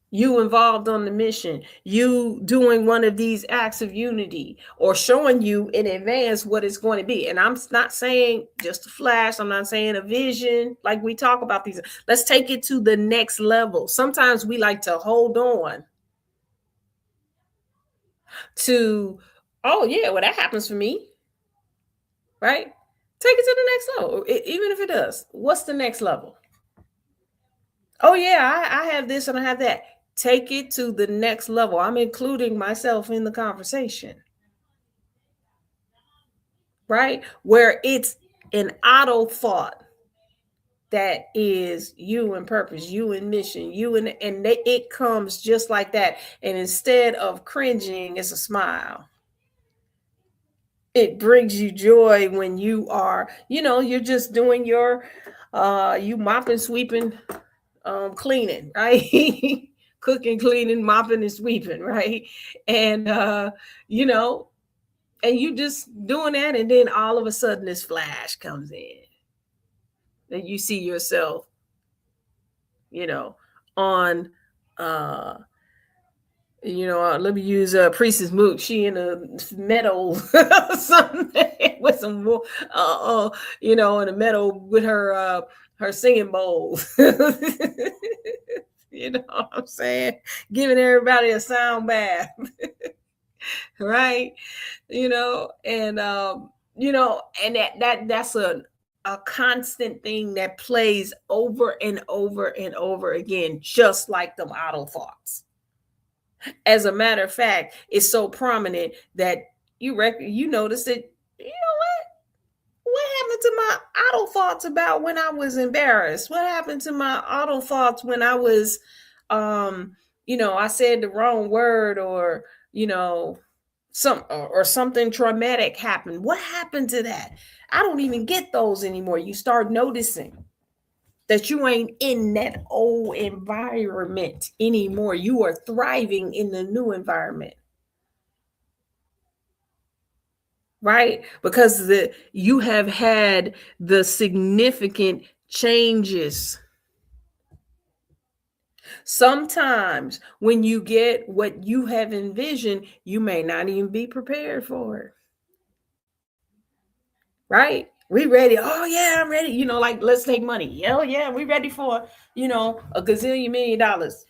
Speaker 5: you involved on the mission, you doing one of these acts of unity, or showing you in advance what it's going to be. And I'm not saying just a flash, I'm not saying a vision, like we talk about these. Let's take it to the next level. Sometimes we like to hold on to, oh yeah, well, that happens for me, right? Take it to the next level. Even if it does, what's the next level? Oh yeah, I have this and I have that. Take it to the next level. I'm including myself in the conversation, right? Where it's an auto thought that is you in purpose, you in mission, it comes just like that. And instead of cringing, it's a smile. It brings you joy when you are, you're just doing your, you mopping, sweeping, cleaning, right? Cooking, cleaning, mopping, and sweeping, right? And and you just doing that, and then all of a sudden this flash comes in, and you see yourself, on let me use Priestess Moot. She in a meadow something with some in a meadow with her singing bowl. You know what I'm saying? Giving everybody a sound bath. Right? And that's a constant thing that plays over and over and over again, just like them auto thoughts. As a matter of fact, it's so prominent that you notice it. You know what happened to my auto thoughts about when I was embarrassed? What happened to my auto thoughts when I was I said the wrong word, or something traumatic happened? What happened to that? I don't even get those anymore. You start noticing that you ain't in that old environment anymore. You are thriving in the new environment, right? Because you have had the significant changes Sometimes when you get what you have envisioned, you may not even be prepared for it. Right? We ready. Oh yeah, I'm ready. Like let's take money. Oh yeah, we ready for, a gazillion $1,000,000.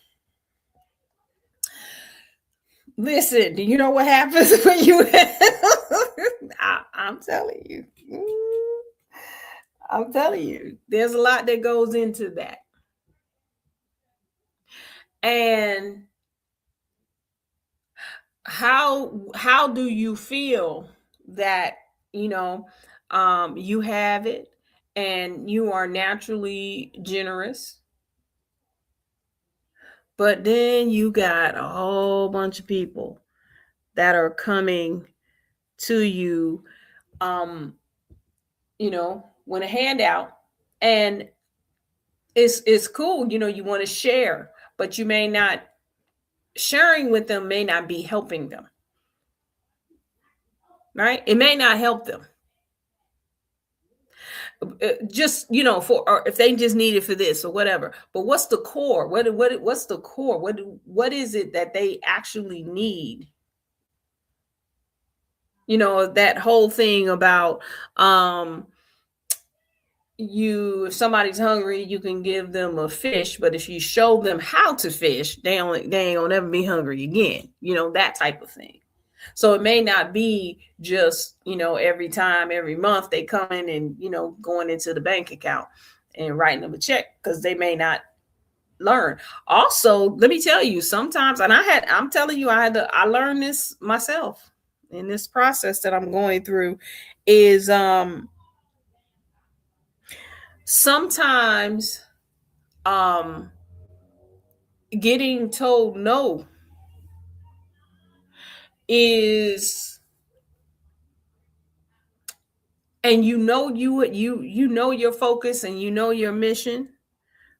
Speaker 5: Listen, do you know what happens when you I'm telling you. I'm telling you, there's a lot that goes into that. And how do you feel that you have it and you are naturally generous, but then you got a whole bunch of people that are coming to you want a handout, and it's cool, you want to share, but you may not sharing with them may not be helping them. Right? It may not help them. Just for, or if they just need it for this or whatever. But what's the core? What's the core? What is it that they actually need? That whole thing about if somebody's hungry, you can give them a fish, but if you show them how to fish, they ain't gonna never be hungry again. That type of thing. So it may not be just, every time, every month they come in and, going into the bank account and writing them a check, because they may not learn. Also, let me tell you, sometimes, and I'm telling you, I learned this myself in this process that I'm going through, is sometimes getting told no is, and you know your focus and your mission,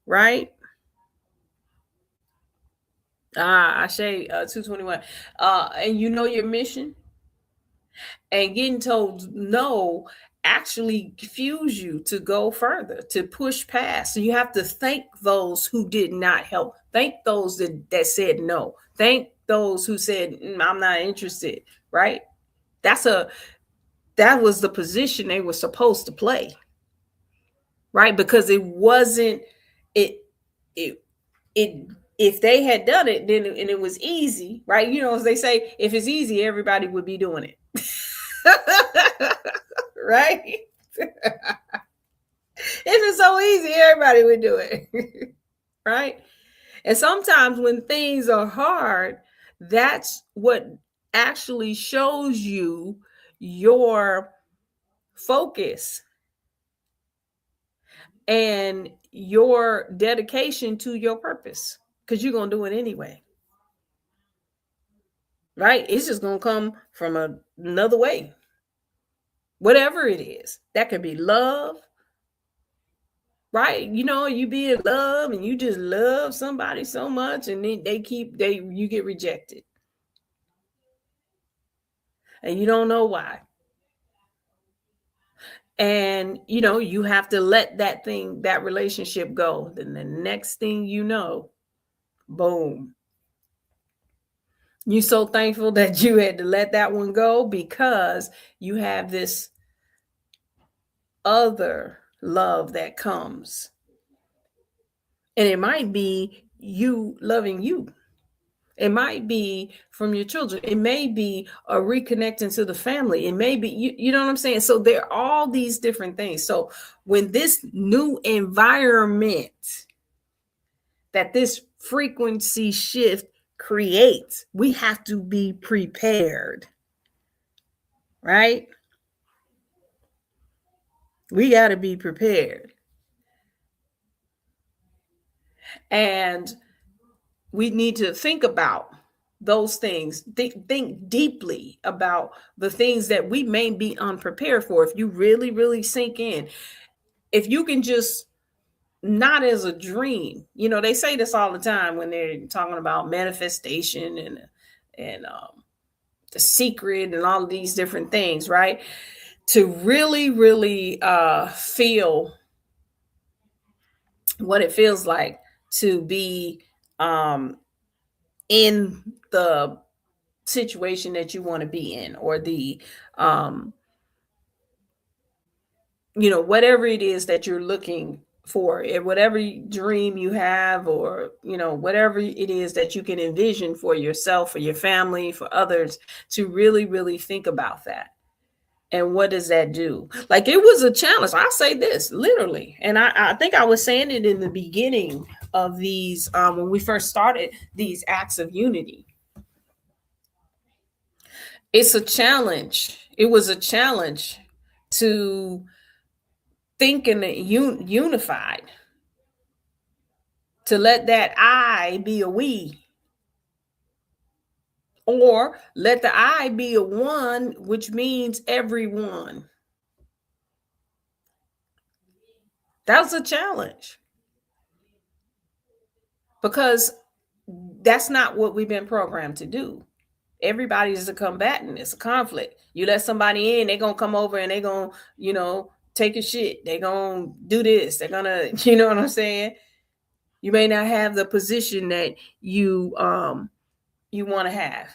Speaker 5: right? I say 221. And your mission, and getting told no actually fuels you to go further, to push past. So you have to thank those who did not help. Thank those that said no. Thank those who said, I'm not interested, right? That was the position they were supposed to play, right? Because it wasn't, it if they had done it, then and it was easy, right? As they say, if it's easy, everybody would be doing it. Right? If it's so easy, everybody would do it. Right? And sometimes when things are hard, that's what actually shows you your focus and your dedication to your purpose, because you're going to do it anyway. Right? It's just going to come from another way. Whatever it is, that could be love, right? You be in love and you just love somebody so much, and then you get rejected, and you don't know why. And you have to let that relationship go. Then the next thing you know, boom, you're so thankful that you had to let that one go, because you have this other love that comes. And it might be you loving you. It might be from your children. It may be a reconnecting to the family. It may be, you know what I'm saying? So there are all these different things. So when this new environment that this frequency shift creates, we have to be prepared, right? We got to be prepared. And we need to think about those things. Think deeply about the things that we may be unprepared for. If you really, really sink in, if you can just, not as a dream, they say this all the time when they're talking about manifestation and the secret and all of these different things, right? To really, really feel what it feels like to be in the situation that you want to be in, or the whatever it is that you're looking for, whatever dream you have, or whatever it is that you can envision for yourself, for your family, for others, to really, really think about that. And what does that do? Like, it was a challenge. I'll say this literally. And I think I was saying it in the beginning of these, when we first started these acts of unity. It's a challenge. It was a challenge to think in unified, to let that I be a we, or let the I be a one, which means everyone. That was a challenge, because that's not what we've been programmed to do. Everybody is a combatant. It's a conflict. You let somebody in, they're going to come over and they're going to, take a shit. They're going to do this. They're going to, you know what I'm saying? You may not have the position that you want to have.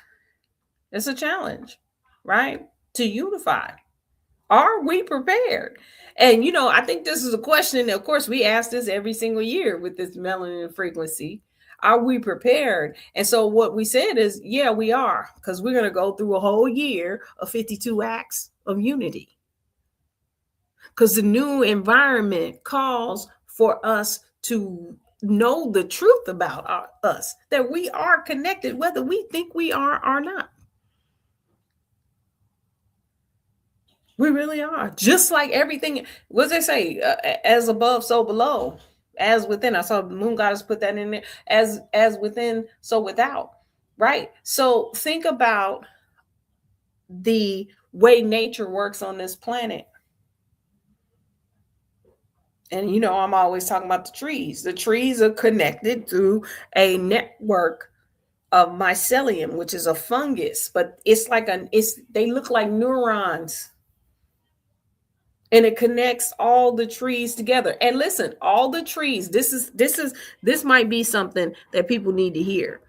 Speaker 5: It's a challenge, right? To unify. Are we prepared? And, I think this is a question. Of course, we ask this every single year with this melanin frequency. Are we prepared? And so what we said is, yeah, we are, because we're going to go through a whole year of 52 acts of unity. Because the new environment calls for us to know the truth about us, that we are connected, whether we think we are or not. We really are. Just like everything. What does they say? As above, so below. As within. I saw the moon goddess put that in there. As within, so without. Right? So think about the way nature works on this planet. And I'm always talking about the trees. The trees are connected through a network of mycelium, which is a fungus, but it's like they look like neurons. And it connects all the trees together. And listen, all the trees, this might be something that people need to hear,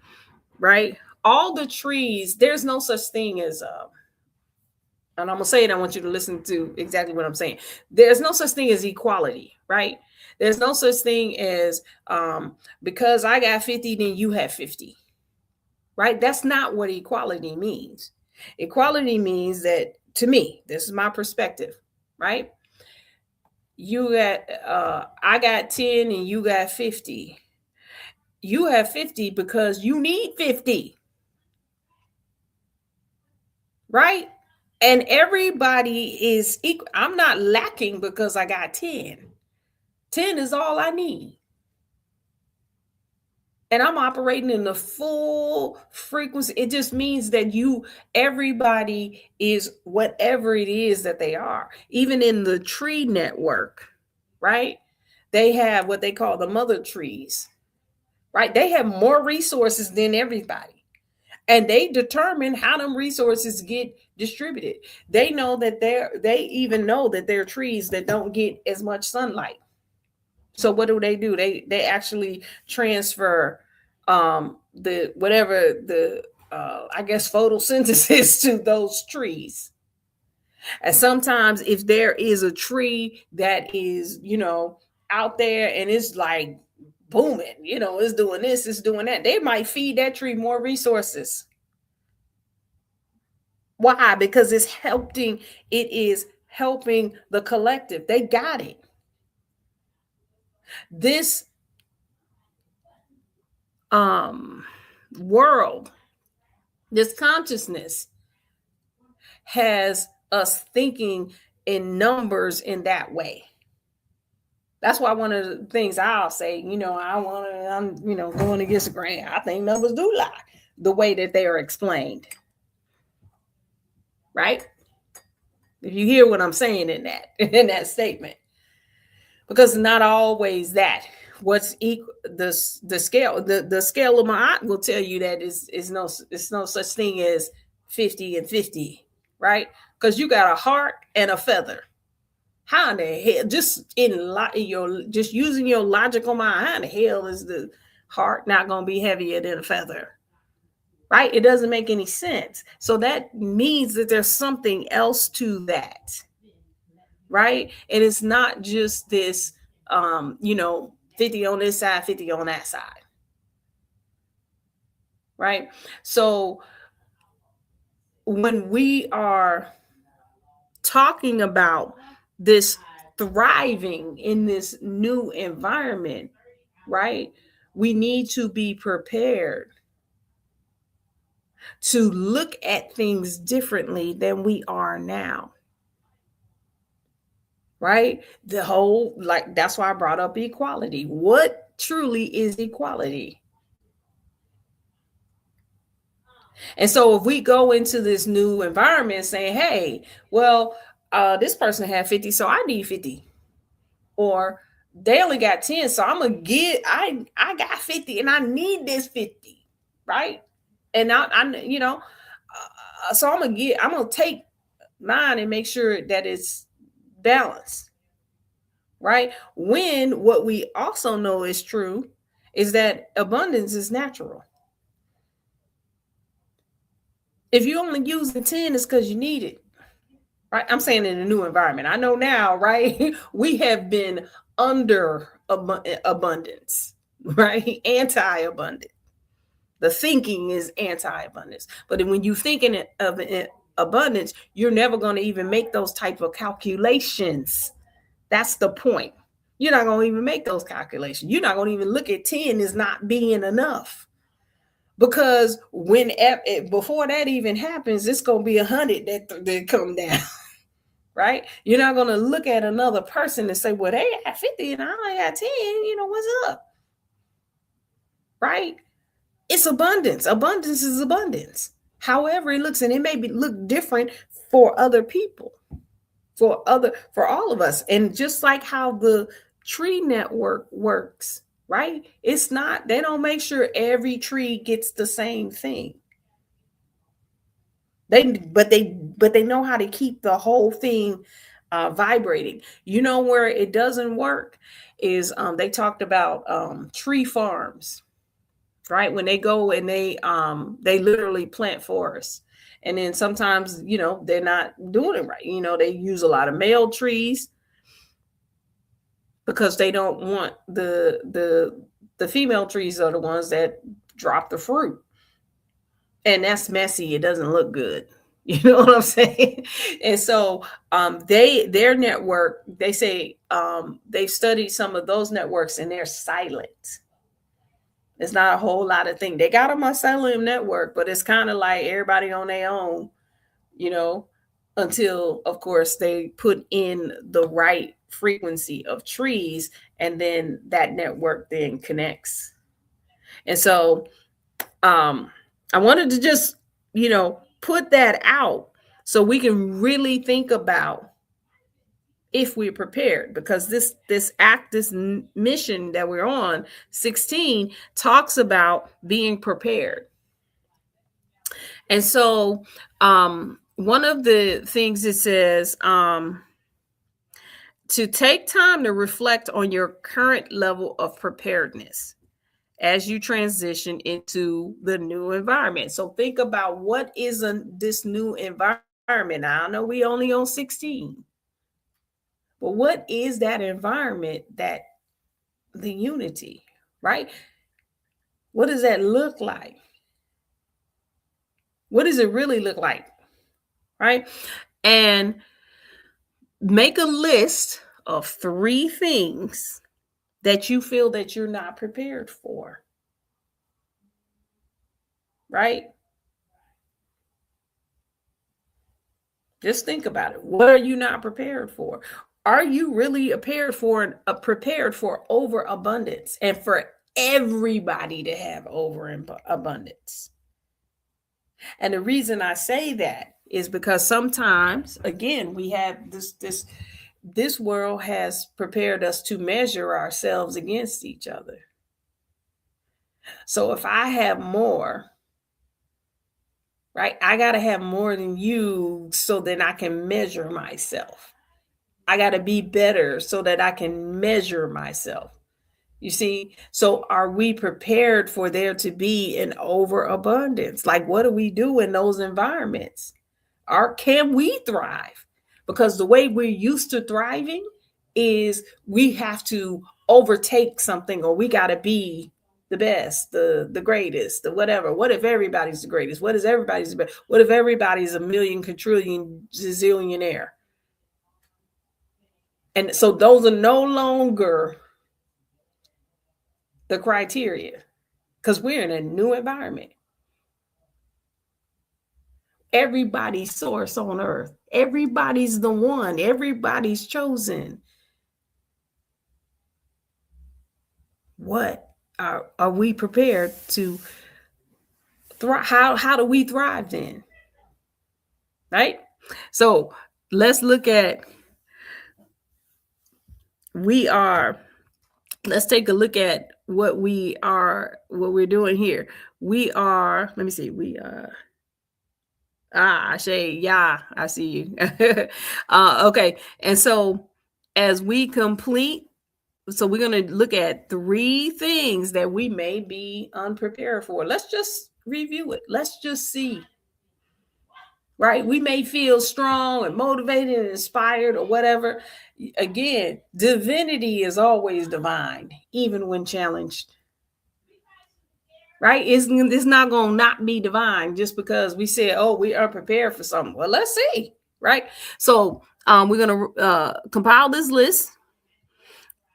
Speaker 5: right? All the trees, there's no such thing as and I'm gonna say it, I want you to listen to exactly what I'm saying. There's no such thing as equality, right? There's no such thing as because I got 50, then you have 50. Right? That's not what equality means. Equality means that, to me, this is my perspective, right? I got 10 and you got 50. You have 50 because you need 50. Right? And everybody is equal. I'm not lacking because I got 10. 10 is all I need. And I'm operating in the full frequency. It just means that everybody is whatever it is that they are. Even in the tree network, right? They have what they call the mother trees, right? They have more resources than everybody. And they determine how them resources get distributed. They know that they even know that there are trees that don't get as much sunlight. So what do? They actually transfer the whatever the I guess photosynthesis to those trees. And sometimes if there is a tree that is, out there and it's like booming, it's doing this, it's doing that, they might feed that tree more resources. Why? Because it is helping the collective. They got it. This world, this consciousness has us thinking in numbers in that way. That's why one of the things I'll say, I'm going against the grain. I think numbers do lie the way that they are explained. Right? If you hear what I'm saying in that statement. Because not always that. What's equal, the scale, the scale of my will tell you that it's no such thing as 50 and 50, right? Because you got a heart and a feather. How in the hell, just using your logical mind, how in the hell is the heart not going to be heavier than a feather. Right? It doesn't make any sense. So that means that there's something else to that. Right? And it's not just this 50 on this side, 50 on that side. Right? So when we are talking about this thriving in this new environment, right? We need to be prepared to look at things differently than we are now. Right? The whole, like, that's why I brought up equality. What truly is equality? And so if we go into this new environment saying, hey, well, this person had 50, so I need 50. Or they only got 10, so I'm gonna get, I got 50 and I need this 50, right? And so I'm gonna take mine and make sure that it's balanced, right? When what we also know is true is that abundance is natural. If you only use the 10, it's because you need it. Right? I'm saying in a new environment. I know now, right? We have been under abundance, right? Anti-abundance. The thinking is anti-abundance. But when you thinking of abundance, you're never going to even make those type of calculations. That's the point. You're not going to even make those calculations. You're not going to even look at 10 as not being enough. Because before that even happens, it's going to be 100 that come down. Right? You're not going to look at another person and say, well, they got 50 and I only got 10. What's up? Right? It's abundance. Abundance is abundance. However it looks, and it may look different for other people, for all of us. And just like how the tree network works, right? It's not, they don't make sure every tree gets the same thing. But they know how to keep the whole thing vibrating. Where it doesn't work is they talked about tree farms, right? When they go and they literally plant forests, and then sometimes they're not doing it right. They use a lot of male trees because they don't want the female trees are the ones that drop the fruit. And that's messy. It doesn't look good. You know what I'm saying? And so their network, they say they've studied some of those networks and they're silent. It's not a whole lot of things. They got a mycelium network, but it's kind of like everybody on their own, until, of course, they put in the right frequency of trees, and then that network then connects. And so I wanted to just, put that out so we can really think about if we're prepared, because this mission that we're on, 16, talks about being prepared. And so one of the things it says, to take time to reflect on your current level of preparedness as you transition into the new environment. So think about what is this new environment. I know we only on 16, but what is that environment, that the unity, right? What does that look like? What does it really look like, right? And make a list of 3 things that you feel that you're not prepared for. Right? Just think about it. What are you not prepared for? Are you really prepared for overabundance and for everybody to have overabundance? And the reason I say that is because sometimes, again, we have this world has prepared us to measure ourselves against each other. So if I have more, right, I got to have more than you so that I can measure myself. I got to be better so that I can measure myself. You see, so are we prepared for there to be an overabundance? Like, what do we do in those environments? Or can we thrive? Because the way we're used to thriving is we have to overtake something, or we got to be the best, the greatest, the whatever. What if everybody's the greatest? What is everybody's the best? What if everybody's a million, quadrillion, zillionaire? And so those are no longer the criteria, because we're in a new environment. Everybody's source on earth. Everybody's the one. Everybody's chosen. What are we prepared to thrive? How do we thrive then? Right? So let's look at let's take a look at what we're doing here. We are, let me see, Shay, yeah, I see you. Okay. And so as we complete, so we're going to look at 3 things that we may be unprepared for. Let's just review it. Let's just see. Right? We may feel strong and motivated and inspired or whatever. Again, divinity is always divine, even when challenged. Right? It's not going to not be divine just because we said, oh, we are prepared for something. Well, let's see. Right? So we're going to compile this list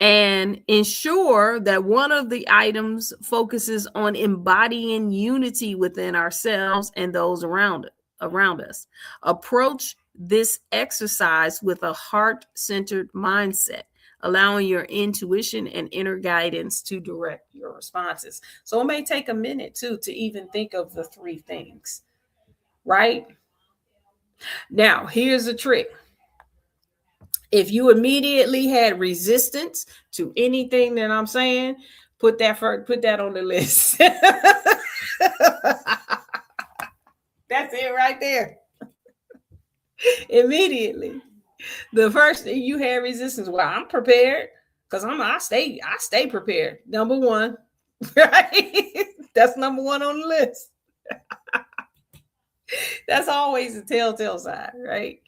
Speaker 5: and ensure that one of the items focuses on embodying unity within ourselves and those around us. Approach this exercise with a heart-centered mindset, allowing your intuition and inner guidance to direct your responses. So it may take a minute too to even think of the 3 things, right? Now, here's a trick. If you immediately had resistance to anything that I'm saying, put that on the list. That's it right there. Immediately. The first thing you had resistance, well, I'm prepared because I stay prepared. Number 1, right? That's number 1 on the list. That's always a telltale sign, right?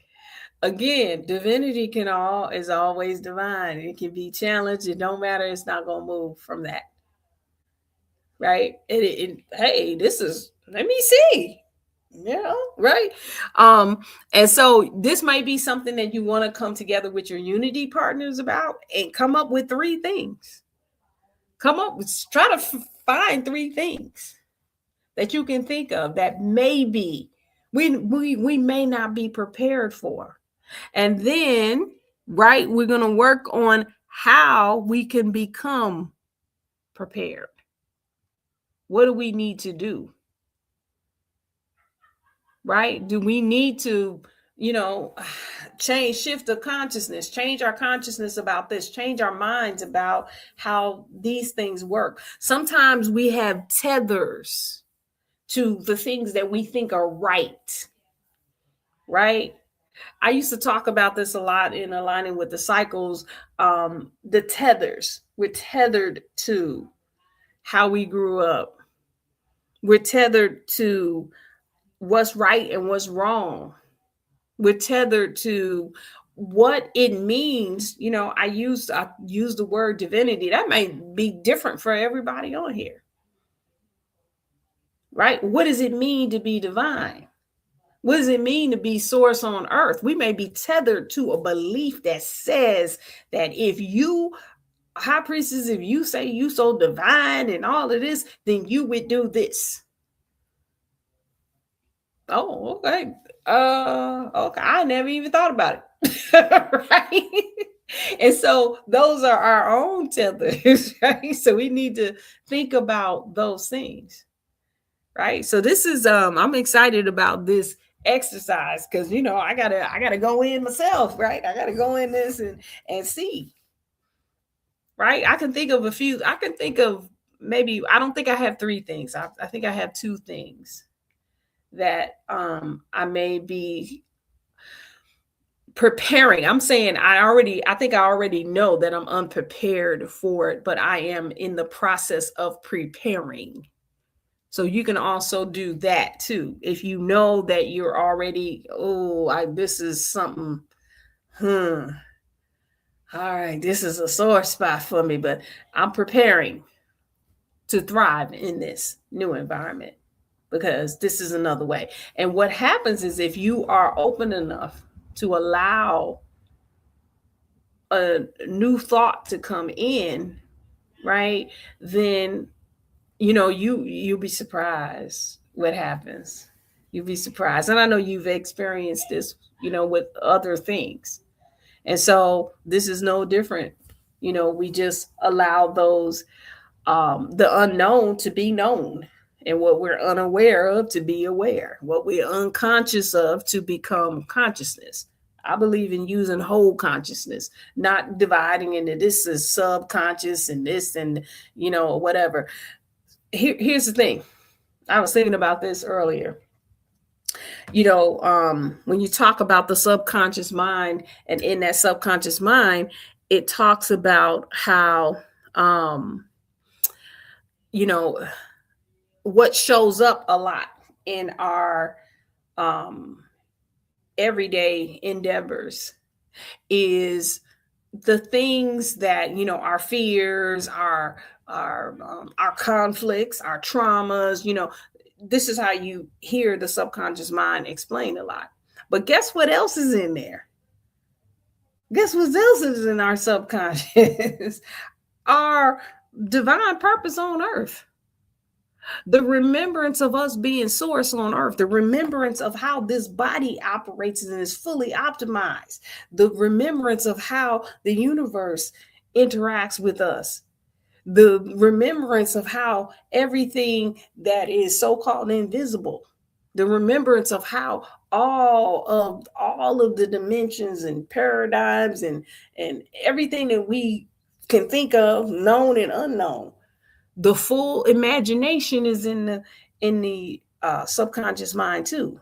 Speaker 5: Again, divinity is always divine. It can be challenged. It don't matter. It's not going to move from that. Right? Hey, let me see. Right? And so this might be something that you want to come together with your unity partners about and come up with 3 things. Try to find 3 things that you can think of that maybe we may not be prepared for. And then, right, we're going to work on how we can become prepared. What do we need to do? Right? Do we need to, shift the consciousness, change our consciousness about this, change our minds about how these things work? Sometimes we have tethers to the things that we think are right. Right? I used to talk about this a lot in aligning with the cycles. The tethers. We're tethered to how we grew up. We're tethered to what's right and what's wrong. We're tethered to what it means. I use the word divinity. That may be different for everybody on here. Right? What does it mean to be divine? What does it mean to be source on earth? We may be tethered to a belief that says that if you, high priestess, if you say you so divine and all of this, then you would do this. Oh, okay. Okay. I never even thought about it. Right? And so those are our own tethers, right? So we need to think about those things. Right? So this is I'm excited about this exercise because I gotta go in myself, right? I gotta go in this and see. Right? I can think of a few. I can think of maybe, I don't think I have 3 things. I think I have 2 things that I may be preparing. I'm saying I think I already know that I'm unprepared for it, but I am in the process of preparing. So you can also do that too. If you know that you're already, this is something, all right, this is a sore spot for me, but I'm preparing to thrive in this new environment because this is another way. And what happens is if you are open enough to allow a new thought to come in, right? Then you'll be surprised what happens. You'll be surprised. And I know you've experienced this, with other things. And so this is no different. We just allow those the unknown to be known, and what we're unaware of to be aware, what we're unconscious of to become consciousness. I believe in using whole consciousness, not dividing into this is subconscious and this and whatever. Here's the thing. I was thinking about this earlier. When you talk about the subconscious mind, and in that subconscious mind, it talks about how what shows up a lot in our everyday endeavors is the things that our fears, our conflicts, our traumas. This is how you hear the subconscious mind explain a lot. But guess what else is in there? Guess what else is in our subconscious? Our divine purpose on earth. The remembrance of us being source on earth, the remembrance of how this body operates and is fully optimized, the remembrance of how the universe interacts with us, the remembrance of how everything that is so-called invisible, the remembrance of how all of the dimensions and paradigms and everything that we can think of, known and unknown, the full imagination is in the subconscious mind too.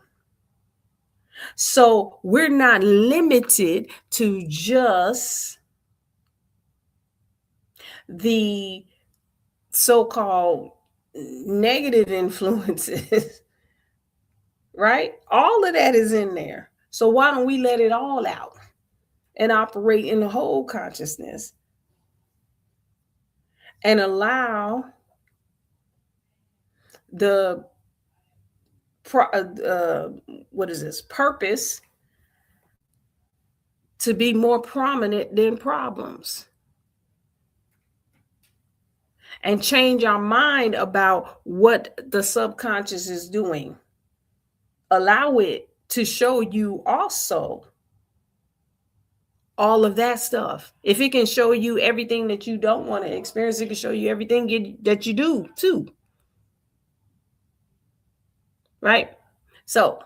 Speaker 5: So we're not limited to just the so-called negative influences, right? All of that is in there. So why don't we let it all out and operate in the whole consciousness and allow the purpose to be more prominent than problems, and change our mind about what the subconscious is doing. Allow it to show you also all of that stuff. If it can show you everything that you don't want to experience, it can show you everything that you do too. Right? So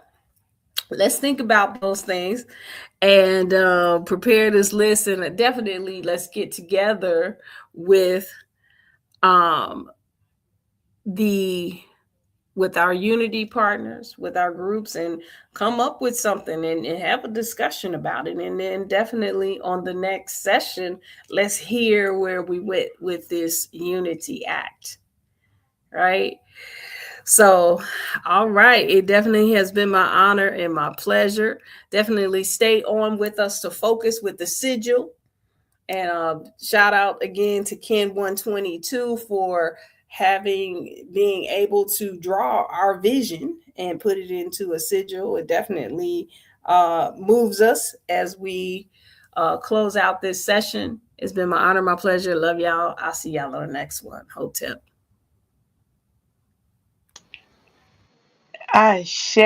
Speaker 5: let's think about those things and prepare this list. And definitely let's get together with with our unity partners, with our groups, and come up with something and have a discussion about it. And then definitely on the next session, let's hear where we went with this Unity Act. Right? So, all right. It definitely has been my honor and my pleasure. Definitely stay on with us to focus with the sigil. And shout out again to Ken 122 for being able to draw our vision and put it into a sigil. It definitely moves us as we close out this session. It's been my honor, my pleasure. Love y'all. I'll see y'all on the next one. Hotep.
Speaker 7: Ashe,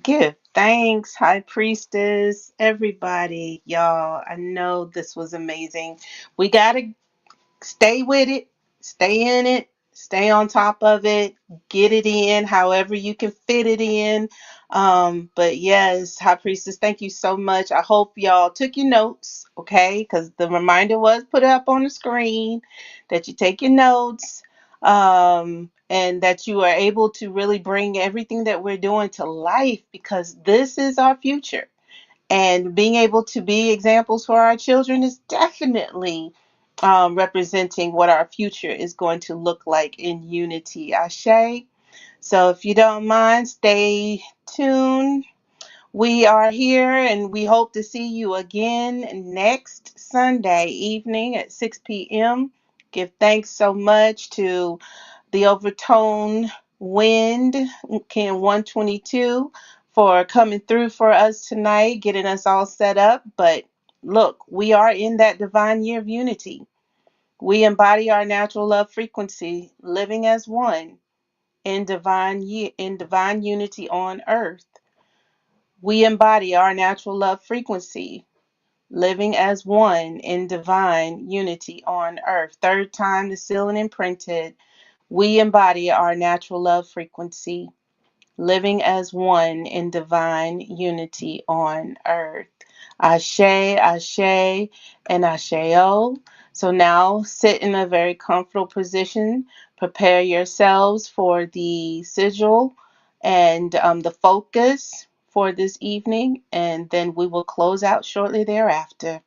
Speaker 7: give thanks, High Priestess, everybody, y'all. I know this was amazing. We got to stay with it, stay in it, stay on top of it, get it in however you can fit it in. But yes, High Priestess, thank you so much. I hope y'all took your notes, okay? Because the reminder was put up on the screen that you take your notes. And that you are able to really bring everything that we're doing to life, because this is our future. And being able to be examples for our children is definitely representing what our future is going to look like in unity. Ashe. So if you don't mind, stay tuned. We are here and we hope to see you again next Sunday evening at 6 p.m. Give thanks so much to the overtone wind, Ken 122, for coming through for us tonight, getting us all set up. But look, we are in that divine year of unity. We embody our natural love frequency, living as one in divine unity on earth. We embody our natural love frequency, living as one in divine unity on earth. Third time to seal and imprinted. We embody our natural love frequency, living as one in divine unity on earth. Ashe, Ashe, and Asheo. So now sit in a very comfortable position. Prepare yourselves for the sigil and the focus for this evening, and then we will close out shortly thereafter.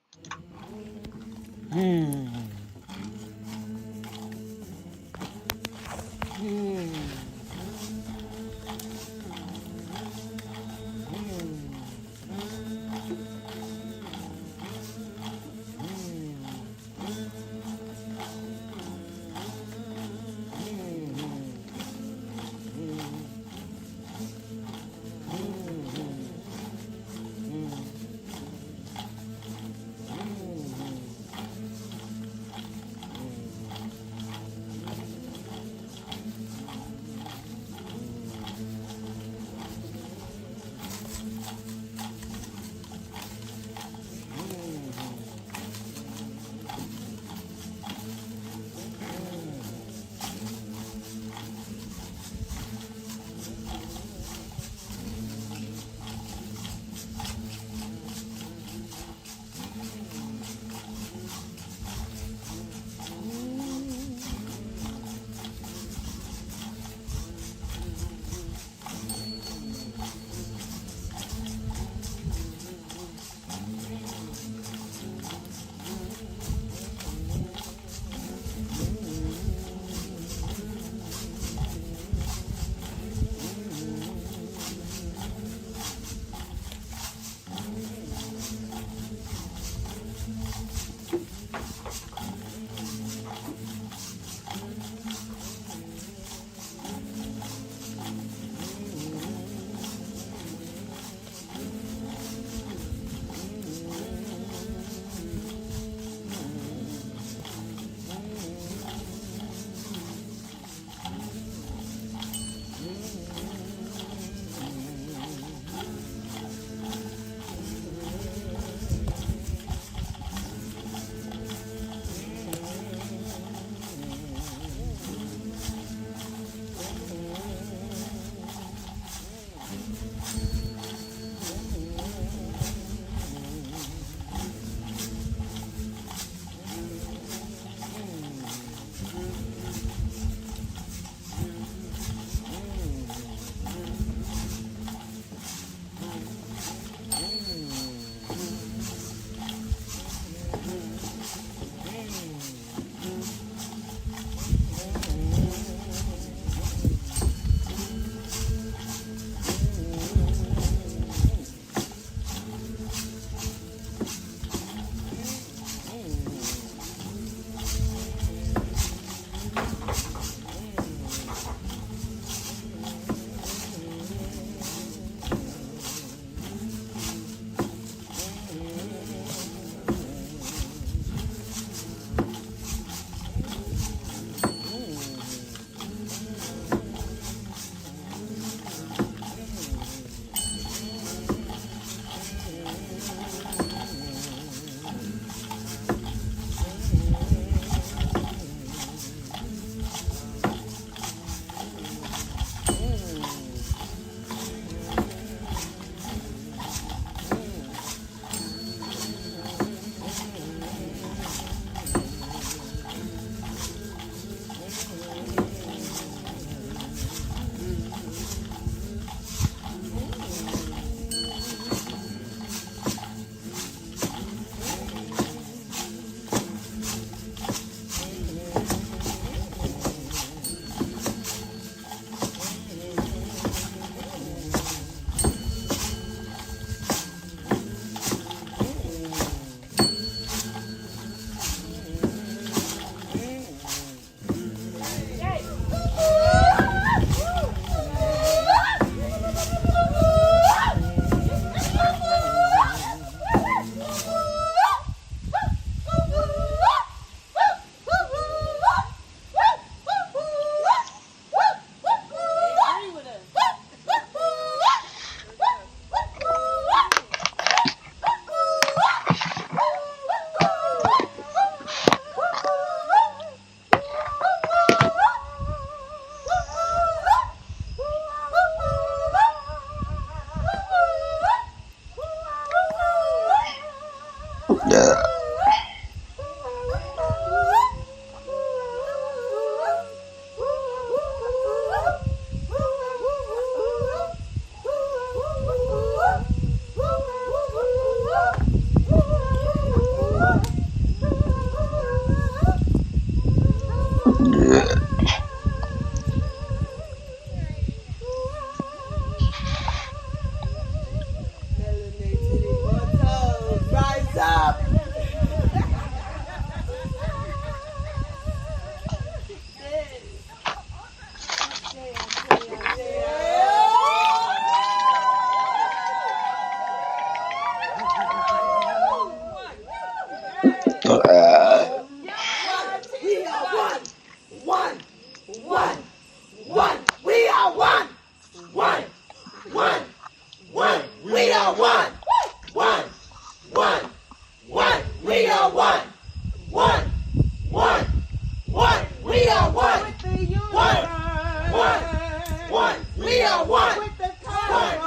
Speaker 5: are one. With the cosmos.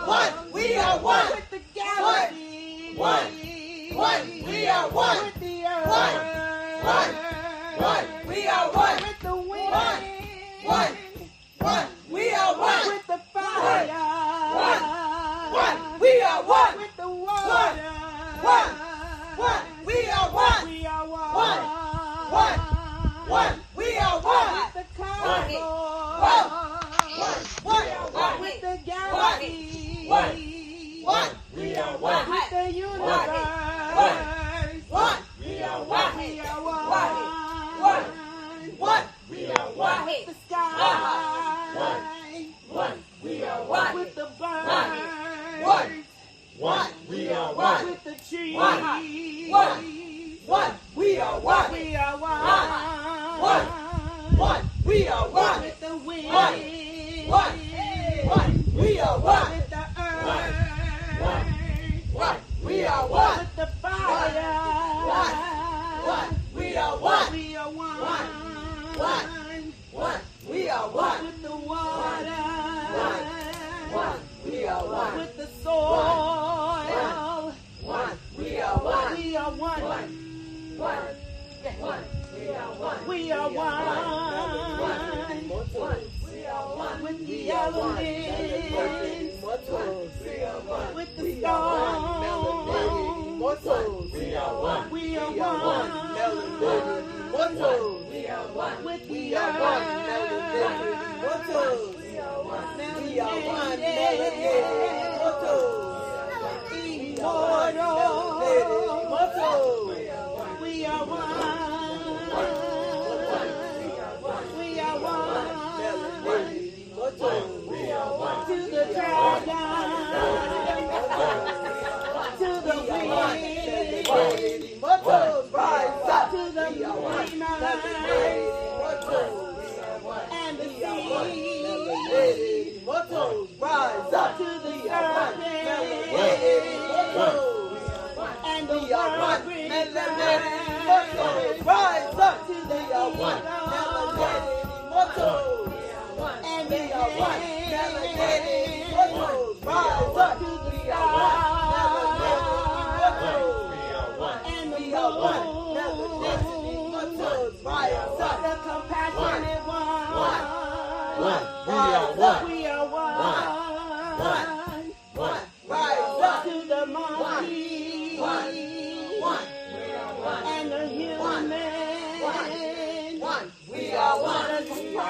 Speaker 5: One. We are one. With the galaxy. One. We are one. With the earth. One. We are one. With the wind. One. We are one. With the fire. One. We are one. With the water. One. We are one. We are one. One. We are one. With the cosmos. One. With the galaxy. One. We are one. With the universe. One. We are one. We are one. We are one. With the sky. One. We are one. With the birds. One. We are one. With the trees. One. We are one. We are one. We are one. With the wind. We are one. With the earth. We are one. With the fire. We are one. We are one. We are one. With the water. We are one. With the soil. We are one. We are one. We are one. With the elements. With the stone. We are one. We are one. With the earth. We are one. Immortal. We are one. We are one. To the dragon. To the wind. Rise up. To the dreamer. And the sea. Rise up. To the serpent. And the world rise up to the one. And we are one. Rise up to the sky. And we are one. Rise up the compassionate one. We are one. Rise up to the monkey. And the human. We are one. We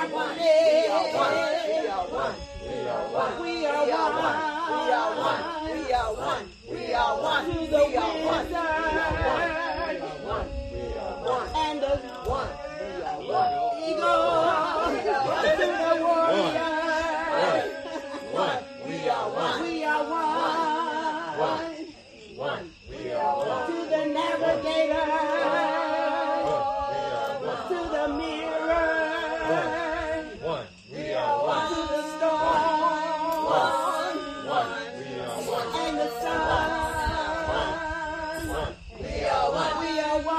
Speaker 5: are one. We are one. To the wizard. And the eagle. To the warrior. We are one. We are one. To the navigator. To the mirror. To the storm. And the sun. We are one. We are one.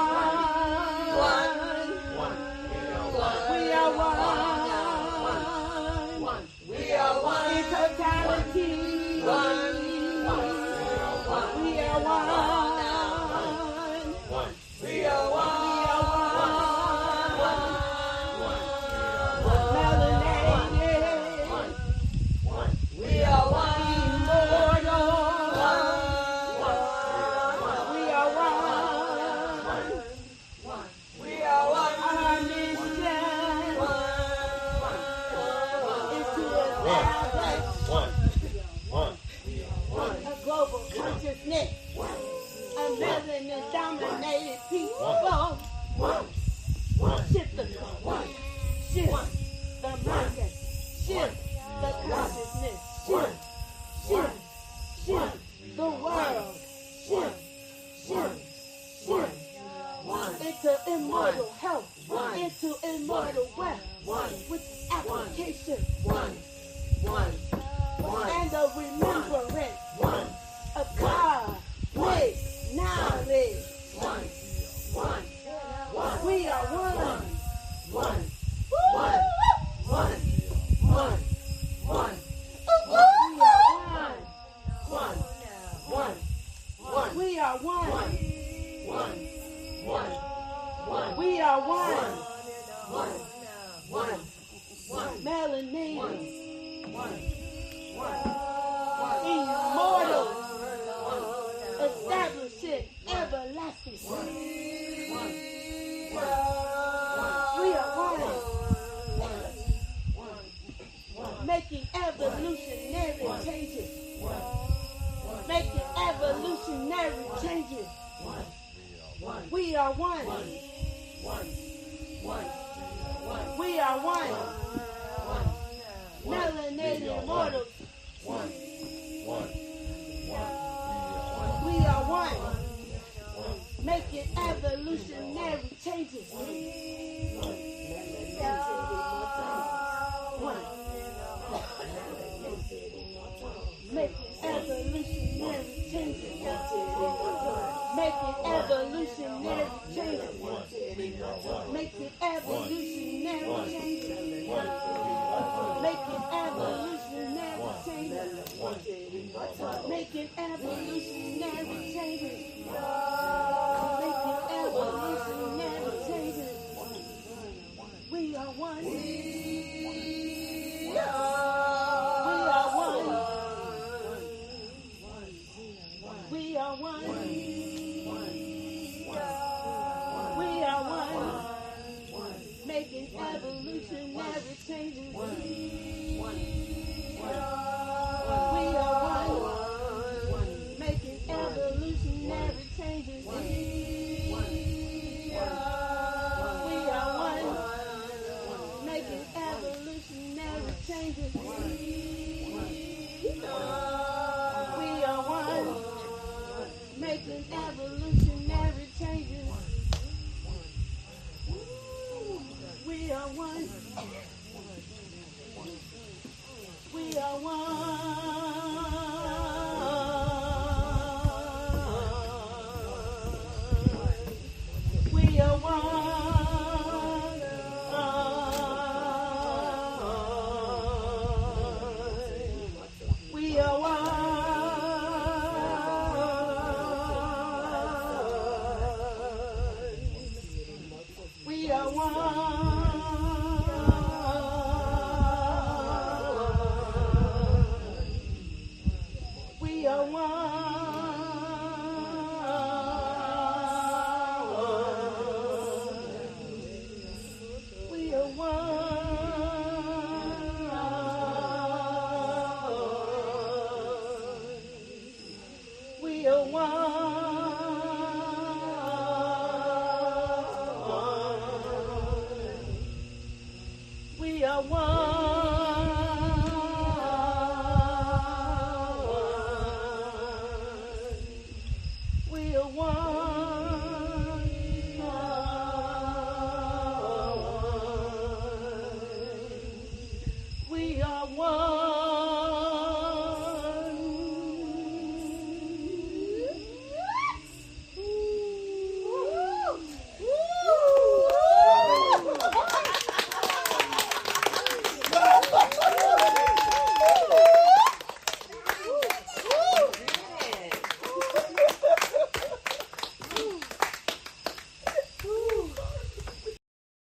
Speaker 5: We are one. We are one. In totality. We are one. We are one. Melanated. We are one. Immortal. We are one. We are one. Our mission is to establish a global consciousness. A melanin-dominated people. Shift the color. Shift the mindset. Shift the consciousness. Shift the world. Shift into immortal health. Into immortal wealth. With application.
Speaker 9: Immortal, establishing everlasting. We are one, making evolutionary changes. Making evolutionary changes. We are one. We are one. Melanated immortals. We are one. Making evolutionary changes. One. Making evolutionary changes. Making evolutionary changes. Making evolutionary changes. Making evolutionary changes. Making evolutionary changes. Making evolutionary changes. We are one. We are one. We are one. We are one. Making evolutionary changes. We are one. Making evolutionary changes. We are one. Making evolutionary changes. We are one. Making evolutionary changes. We are one. We are one. We are one. We are one. We are one. We are one. We are one. We are one. We are one.